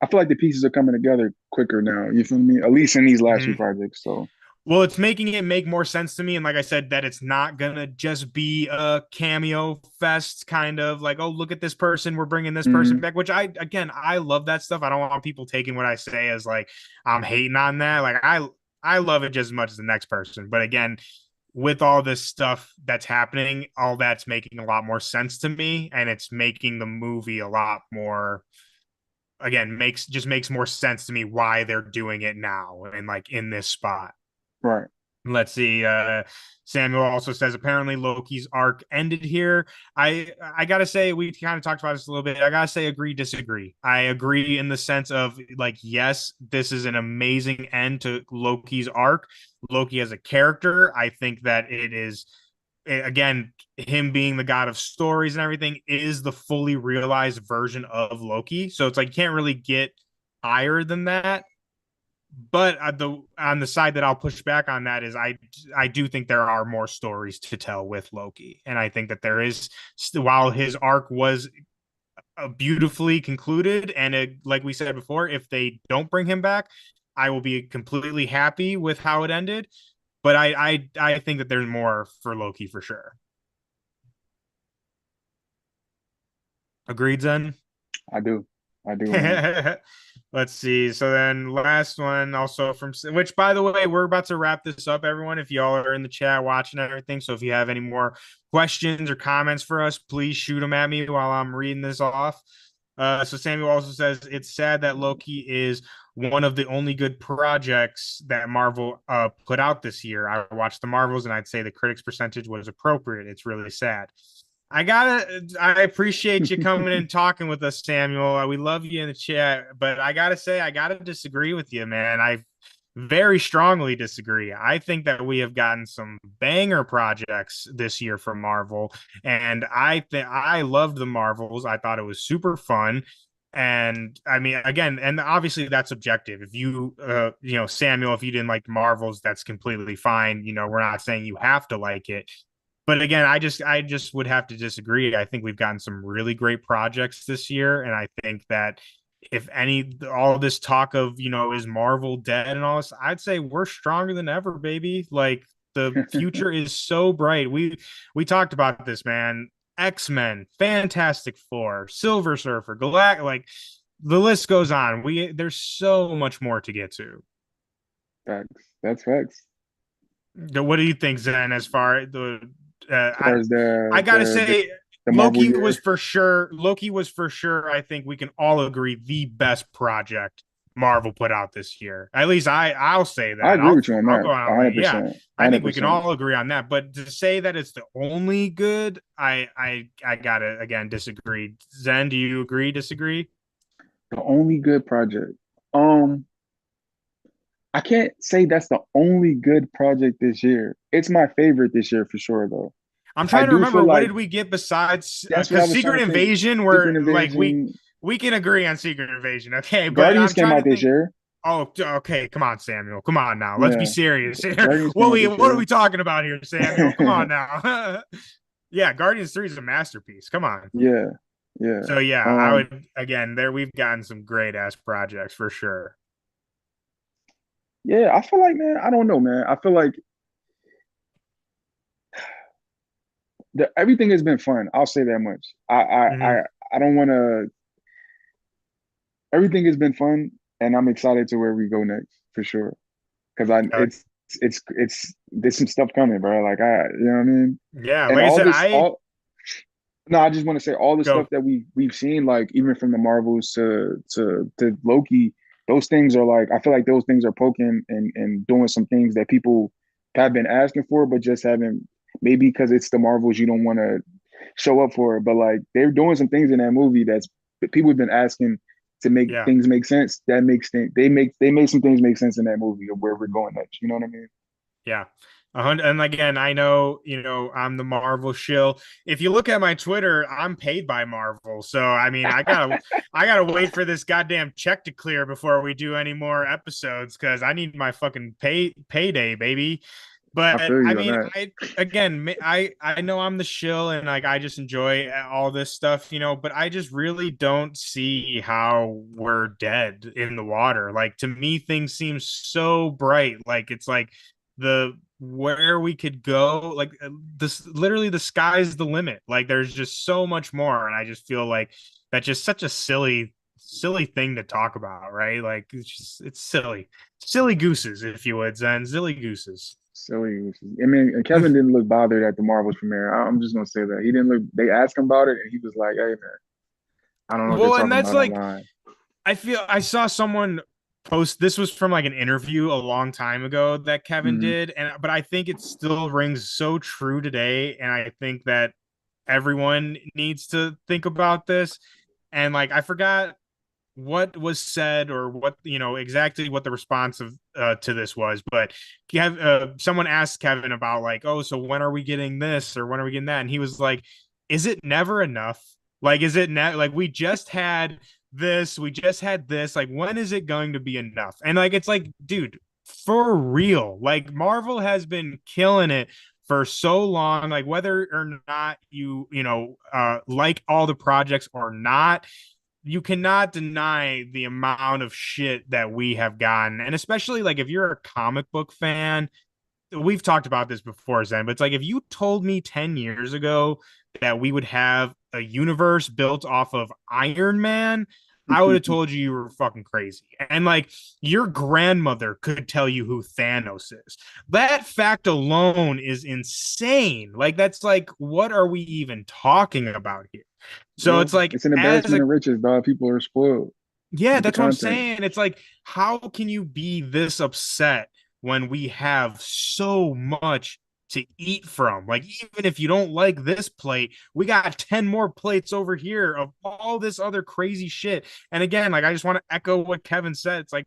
I feel like the pieces are coming together quicker now. You feel me? At least in these last few Mhm. projects. So Well, it's making it make more sense to me. And like I said, that it's not gonna just be a cameo fest kind of like, oh, look at this person, we're bringing this person hmm back. Which I love that stuff. I don't want people taking what I say as like I'm hating on that. Like I love it just as much as the next person. But again, with all this stuff that's happening, all that's making a lot more sense to me, and it's making the movie a lot more. Again, makes more sense to me why they're doing it now and like in this spot. right. Let's see. Samuel also says apparently Loki's arc ended here. I gotta say we kind of talked about this a little bit. I gotta say agree disagree. I agree in the sense of like yes, this is an amazing end to Loki's arc. Loki as a character, I think that it is again him being the god of stories and everything is the fully realized version of Loki. So it's like you can't really get higher than that, but the on the side that I'll push back on that is I do think there are more stories to tell with Loki, and I think that there is while his arc was beautifully concluded, and like we said before, if they don't bring him back, I will be completely happy with how it ended. But I think that there's more for Loki for sure. Agreed, Zen. I do. I do, man. Let's see. So then, last one, also from which, by the way, we're about to wrap this up, everyone. If y'all are in the chat watching everything, so if you have any more questions or comments for us, please shoot them at me while I'm reading this off. So Samuel also says it's sad that Loki is one of the only good projects that Marvel put out this year. I watched the Marvels, and I'd say the critics percentage was appropriate. It's really sad. I appreciate you coming and talking with us, Samuel. We love you in the chat, but I gotta say, I gotta disagree with you, man. I very strongly disagree. I think that we have gotten some banger projects this year from Marvel, and I loved the Marvels. I thought it was super fun. And I mean, again, and obviously that's subjective. If Samuel, if you didn't like Marvels, that's completely fine. We're not saying you have to like it, But again, I just would have to disagree. I think we've gotten some really great projects this year, and I think that if any, all this talk of, is Marvel dead and all this, I'd say we're stronger than ever, baby. Like the future is so bright. We talked about this, man. X-Men, Fantastic Four, Silver Surfer, Galactic, like the list goes on. There's so much more to get to. Facts. That's facts. What do you think, Zen? As far the As far as I gotta say, the Marvel year, Loki was for sure. I think we can all agree the best project Marvel put out this year. At least I'll say I that. agree I'll with you on I'll that. go out on a limb. Yeah, 100%. I think we can 100%. all agree on that. But to say that it's the only good, I gotta again disagree. Zen, do you agree? Disagree? The only good project. Um, I can't say that's the only good project this year. It's my favorite this year for sure, though. I'm I trying to do feel remember what like did we get besides that's what I because was trying Secret to think. Invasion, where Secret like Invasion, we can agree on Secret Invasion, okay? But Guardians I'm came trying out to this think. year. Oh, okay. Come on, Samuel. Come on now. Let's be Yeah, serious here. Guardians came out this What are year. we talking about here, Samuel? Come on now. Yeah, Guardians 3 is a masterpiece. Come on. Yeah, yeah. So yeah, I Um, would again there we've gotten some great ass projects for sure. yeah. I feel like, man, I don't know, man. I feel like everything has been fun. I'll say that much. Hmm. I don't want to. Everything has been fun, and I'm excited to where we go next for sure. Because there's some stuff coming, bro. Like you know what I mean. Yeah, And like I all said, this, I no, I just want to say all the stuff go. that we've seen, like even from the Marvels to Loki, those things are like I feel like those things are poking and doing some things that people have been asking for, but just haven't. Maybe because it's the Marvels, you don't want to show up for it. But like they're doing some things in that movie that people have been asking to make Yeah. things make sense. That makes things they made some things make sense in that movie of where we're going next. You know what I mean? Yeah. 100, and again, I know, I'm the Marvel shill. If you look at my Twitter, I'm paid by Marvel. So, I mean, I gotta wait for this goddamn check to clear before we do any more episodes because I need my fucking payday, baby. I But feel I you on mean, that. I know I'm the shill and like I just enjoy all this stuff, but I just really don't see how we're dead in the water. Like to me, things seem so bright. Like it's like the where we could go, like this literally the sky's the limit. Like there's just so much more. And I just feel like that's just such a silly thing to talk about, right? Like it's silly. Silly gooses, if you would, Zen. Silly gooses. Silly. I mean, Kevin didn't look bothered at the Marvels premiere. I'm just gonna say that he didn't look. They asked him about it, and he was like, "Hey, man, I don't know what they're Well, and talking that's about like online." I feel I saw someone post this was from like an interview a long time ago that Kevin Hmm. did, and but I think it still rings so true today, and I think that everyone needs to think about this. And like I forgot what was said or what exactly what the response of to this was, but someone asked Kevin about like, oh, so when are we getting this or when are we getting that, and he was like, is it never enough? Like is it like we just had this, like when is it going to be enough? And like it's like, dude, for real, like Marvel has been killing it for so long, like whether or not like all the projects or not, you cannot deny the amount of shit that we have gotten. And especially like if you're a comic book fan, we've talked about this before, Zen, but it's like if you told me 10 years ago that we would have a universe built off of Iron Man, I would have told you were fucking crazy. And like your grandmother could tell you who Thanos is. That fact alone is insane. Like that's like, what are we even talking about here? So Yeah, it's like it's an as embarrassment a of riches, dog. People are spoiled yeah, with the that's what I'm content. saying. It's like, how can you be this upset when we have so much to eat from? Like, even if you don't like this plate, we got 10 more plates over here of all this other crazy shit. And again, like, I just want to echo what Kevin said. It's like,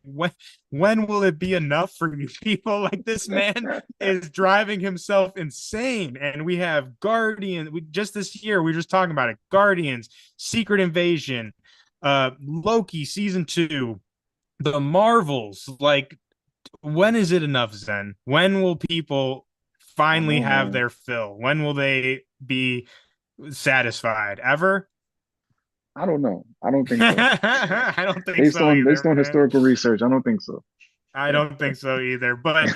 when will it be enough for you people? Like, this man is driving himself insane. And we have Guardian. We just this year, we were just talking about it. Guardians, Secret Invasion, Loki season 2, the Marvels. Like, when is it enough, Zen? When will people I finally know, have man. their fill? When will they be satisfied? Ever? I don't know. I don't think so. I don't think so Based either, on man. historical research, I don't think so. I don't think so either. But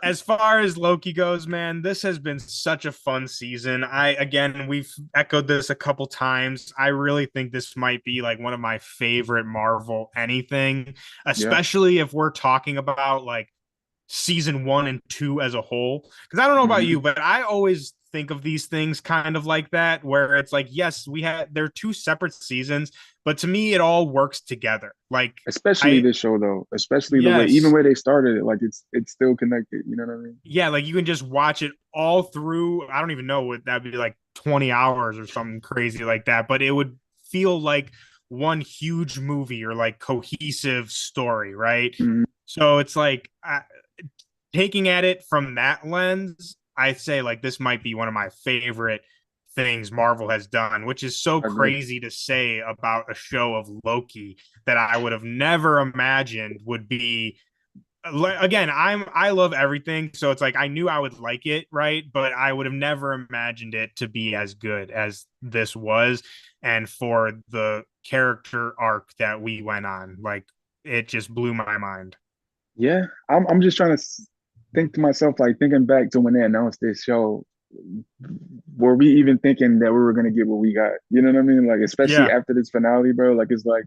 as far as Loki goes, man, this has been such a fun season. Again, we've echoed this a couple times. I really think this might be like one of my favorite Marvel anything, Yeah. especially if we're talking about like season one and two as a whole. Because I don't know about Hmm. you, but I always think of these things kind of like that, where it's like, yes, they're two separate seasons, but to me, it all works together. Like, Especially I, this show though. Especially the way even yes, where they started it, like it's still connected. You know what I mean? yeah, like you can just watch it all through. I don't even know what that'd be like 20 hours or something crazy like that, but it would feel like one huge movie or like cohesive story, right? Hmm. So it's like taking at it from that lens, I say like this might be one of my favorite things Marvel has done, which is so I agree. crazy to say about a show of Loki that I would have never imagined would be. Again, I love everything, so it's like I knew I would like it, right? But I would have never imagined it to be as good as this was, and for the character arc that we went on, like it just blew my mind. Yeah, I'm just trying to think to myself, like thinking back to when they announced this show, were we even thinking that we were gonna get what we got? You know what I mean? Like especially Yeah. after this finale, bro. Like it's like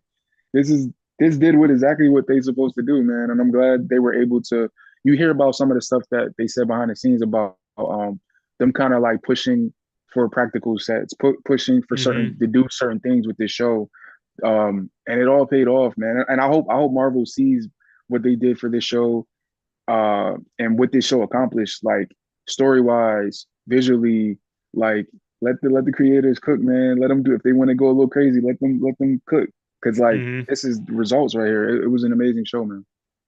this is this did what exactly what they supposed to do, man. And I'm glad they were able to. You hear about some of the stuff that they said behind the scenes about them kind of like pushing for practical sets, pushing for certain Mm-hmm. to do certain things with this show, and it all paid off, man. And I hope Marvel sees what they did for this show, and what this show accomplished, like story wise, visually, like let the creators cook, man. Let them do if they want to go a little crazy. Let them cook, because like Mm-hmm. this is the results right here. It was an amazing show, man.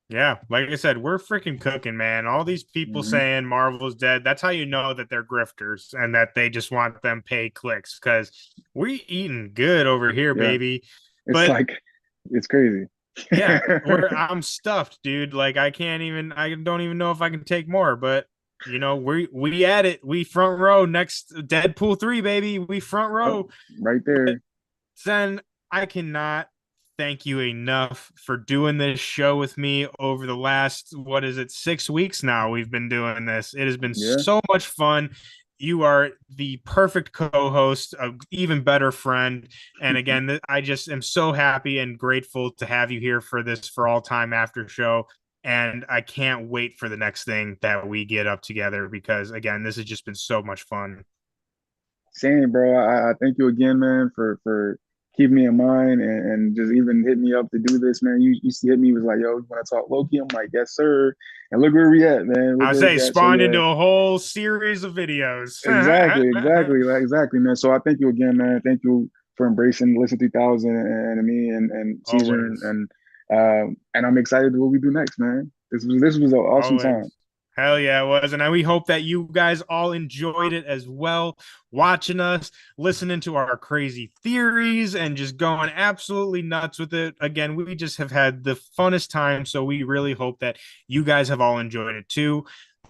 Yeah, like I said, we're freaking cooking, man. All these people Hmm. saying Marvel's dead, that's how you know that they're grifters and that they just want them pay clicks because we eating good over here, Yeah, baby. it's But like it's crazy. yeah, I'm stuffed, dude. Like I don't even know if I can take more, but we at it. We front row next Deadpool 3, baby. We front Yep, row. right there. Zen, I cannot thank you enough for doing this show with me over the last, what is it, 6 weeks now? We've been doing this. It has been Yeah. so much fun. You are the perfect co host, an even better friend. And again, I just am so happy and grateful to have you here for this for all time after show. And I can't wait for the next thing that we get up together because, again, this has just been so much fun. Same, bro. I thank you again, man, for keeping me in mind and just even hitting me up to do this, man. You used to hit me was like, yo, you want to talk Loki? I'm like, yes, sir. And look where we at, man. Look I where say it's at. So spawned yeah, into a whole series of videos. exactly, man. So I thank you again, man. Thank you for embracing Listen 3000 and me and Caesar Always. and I'm excited to what we do next, man. This was an awesome time. Always. Hell yeah, it was. And we hope that you guys all enjoyed it as well, watching us, listening to our crazy theories, and just going absolutely nuts with it. Again, we just have had the funnest time. So we really hope that you guys have all enjoyed it too.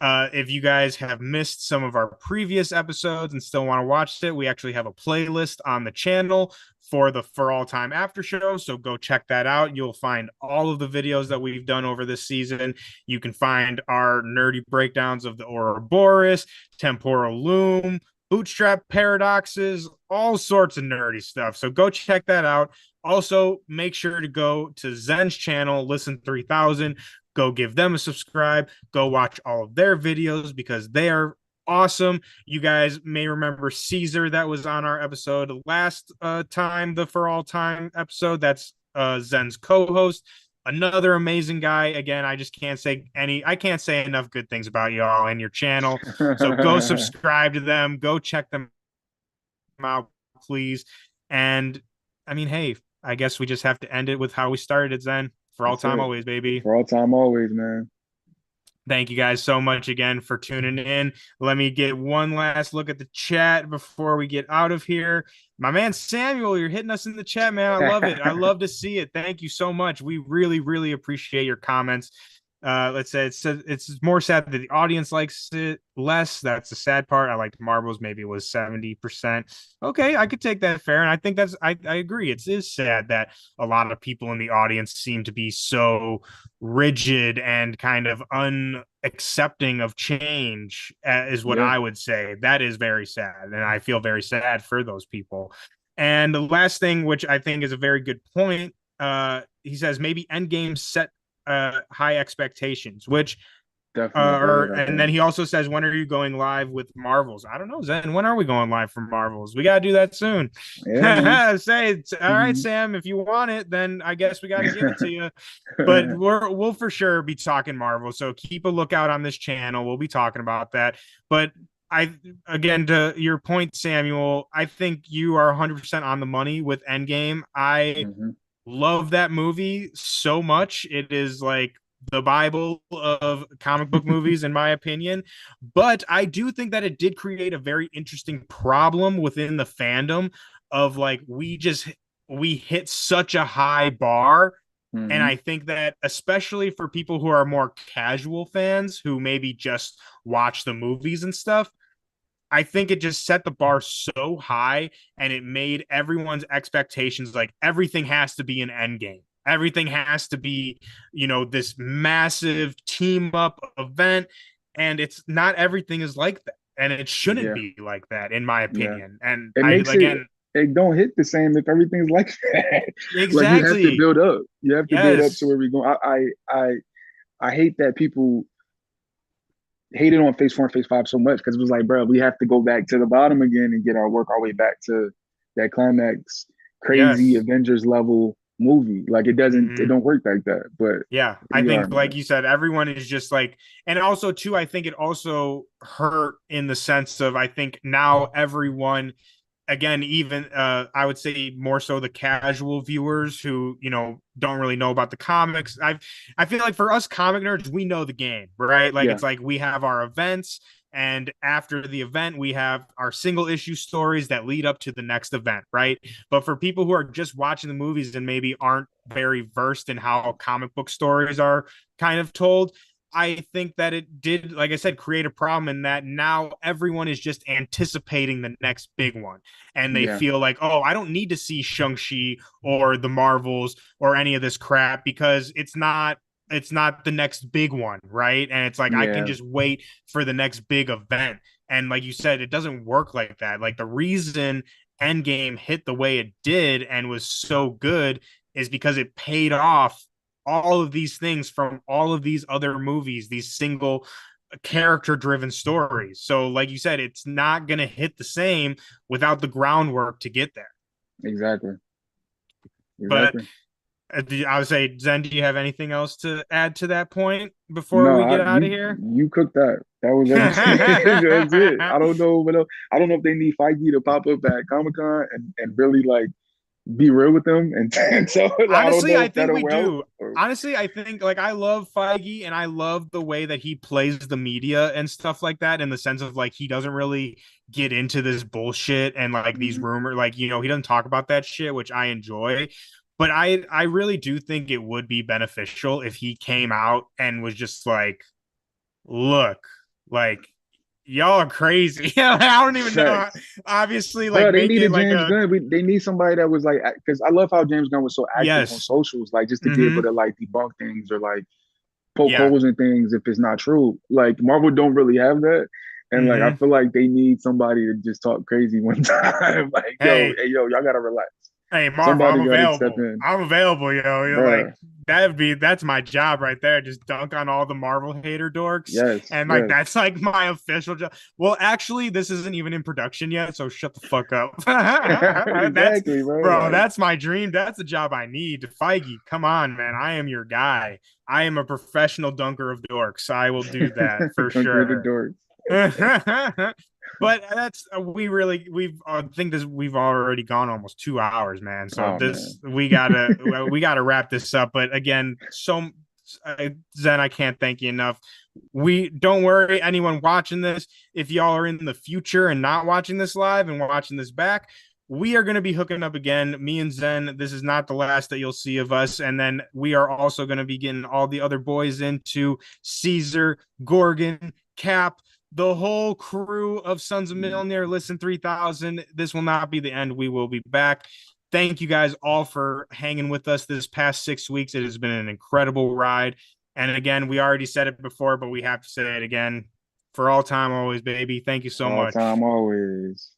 If you guys have missed some of our previous episodes and still want to watch it, we actually have a playlist on the channel for the For All Time After Show. So go check that out. You'll find all of the videos that we've done over this season. You can find our nerdy breakdowns of the Ouroboros, temporal loom, bootstrap paradoxes, all sorts of nerdy stuff. So go check that out. Also, make sure to go to Zen's channel, Listen 3000. Go give them a subscribe. Go watch all of their videos because they are awesome. You guys may remember Caesar that was on our episode last time, the For All Time episode. That's Zen's co-host, another amazing guy. Again, I can't say enough good things about y'all and your channel. So go subscribe to them, go check them out, please. And I mean, hey, I guess we just have to end it with how we started it, Zen. For all That's time, it. always, baby. For all time, always, man. Thank you guys so much again for tuning in. Let me get one last look at the chat before we get out of here. My man Samuel, you're hitting us in the chat, man. I love it. I love to see it. Thank you so much. We really, really appreciate your comments. Let's say it's more sad that the audience likes it less. That's the sad part. I liked Marvels. Maybe it was 70%. Okay, I could take that fair, and I think I agree. It is sad that a lot of people in the audience seem to be so rigid and kind of unaccepting of change, is what Yeah, I would say. That is very sad, and I feel very sad for those people. And the last thing, which I think is a very good point, he says maybe Endgame set high expectations, which definitely. I agree with and then that. he also says, when are you going live with Marvels? I don't know, Zen. When are we going live for Marvels? We gotta do that soon. Yeah, man. Say, all right, Mhm. Sam. If you want it, then I guess we got to give it to you. But we'll for sure be talking Marvel, so keep a lookout on this channel. We'll be talking about that. But I again, to your point, Samuel, I think you are 100% on the money with Endgame. I Mhm. love that movie so much. It is like the Bible of comic book movies, in my opinion. But I do think that it did create a very interesting problem within the fandom of like we hit such a high bar. And Mhm. I think that especially for people who are more casual fans who maybe just watch the movies and stuff, I think it just set the bar so high and it made everyone's expectations like everything has to be an end game. Everything has to be, this massive team up event. And it's not everything is like that. And it shouldn't Yeah, be like that, in my yeah. opinion. And It I, makes it again, it don't hit the same if everything's like that. Like you have to exactly. build up. You have to build up to Yes. where we go. I hate that people hated on Phase 4 and Phase 5 so much because it was like, bro, we have to go back to the bottom again and get our way back to that climax, crazy Yes. Avengers level movie. Like it Mm-hmm. don't work like that. But Yeah, here I we are, think, like man. you said, everyone is just like, and also too, I think it also hurt in the sense of, I think now everyone, again, even I would say more so the casual viewers who don't really know about the comics. I feel like for us comic nerds, we know the game, right? Like Yeah, it's like we have our events, and after the event, we have our single issue stories that lead up to the next event, right? But for people who are just watching the movies and maybe aren't very versed in how comic book stories are kind of told, I think that it did, like I said, create a problem in that now everyone is just anticipating the next big one. And they yeah, feel like, oh, I don't need to see Shang-Chi or the Marvels or any of this crap because it's not the next big one, right? And it's like I can yeah, just wait for the next big event. And like you said, it doesn't work like that. Like the reason Endgame hit the way it did and was so good is because it paid off all of these things from all of these other movies, these single character driven stories. So, like you said, it's not going to hit the same without the groundwork to get there. exactly, But exactly. I would say, Zen, do you have anything else to add to that point before No, we get out of here? you cooked that. That was everything. That's it. I don't know what else. I don't know if they need Feige to pop up at Comic Con and really like be real with them and so like, I don't Honestly, know I if think that'll we help. do. Or, Honestly, I think like I love Feige and I love the way that he plays the media and stuff like that in the sense of like he doesn't really get into this bullshit and like these Mhm. rumors, like he doesn't talk about that shit, which I enjoy. But I really do think it would be beneficial if he came out and was just like, look, like y'all are crazy. I don't even know. Facts. Obviously, like Bro, they make it needed like James a Gunn. They need somebody that was like, because I love how James Gunn was so active on yes. socials, like just to be able Mm-hmm. to like debunk things or like poke Yeah. holes in things if it's not true. Like Marvel don't really have that. And like I Mm-hmm. feel like they need somebody to just talk crazy one time. Like, yo, Hey, hey, yo, y'all gotta relax. Hey, Marvel, I'm Somebody gotta step available. in. I'm available, yo. You're like Bruh. that's my job right there. Just dunk on all the Marvel hater dorks. Yes, And like yes. that's like my official job. Well, actually, this isn't even in production yet, so shut the fuck up. That's Exactly, bro. bro, Like that's my dream. That's the job I need. Feige, come on, man. I am your guy. I am a professional dunker of dorks. I will do that for conquer the sure. doors. But that's we've think this we've already gone almost 2 hours, man. So Oh this man. we gotta wrap this up. But again, Zen, I can't thank you enough. We don't worry, anyone watching this, if y'all are in the future and not watching this live and watching this back, we are going to be hooking up again. Me and Zen, this is not the last that you'll see of us. And then we are also going to be getting all the other boys into Caesar, Gorgon, Cap, the whole crew of Sons of Millionaire. Listen, 3000. This will not be the end. We will be back. Thank you guys all for hanging with us this past 6 weeks. It has been an incredible ride. And again, we already said it before, but we have to say it again. For all time, always, baby. Thank you so All much. time, always.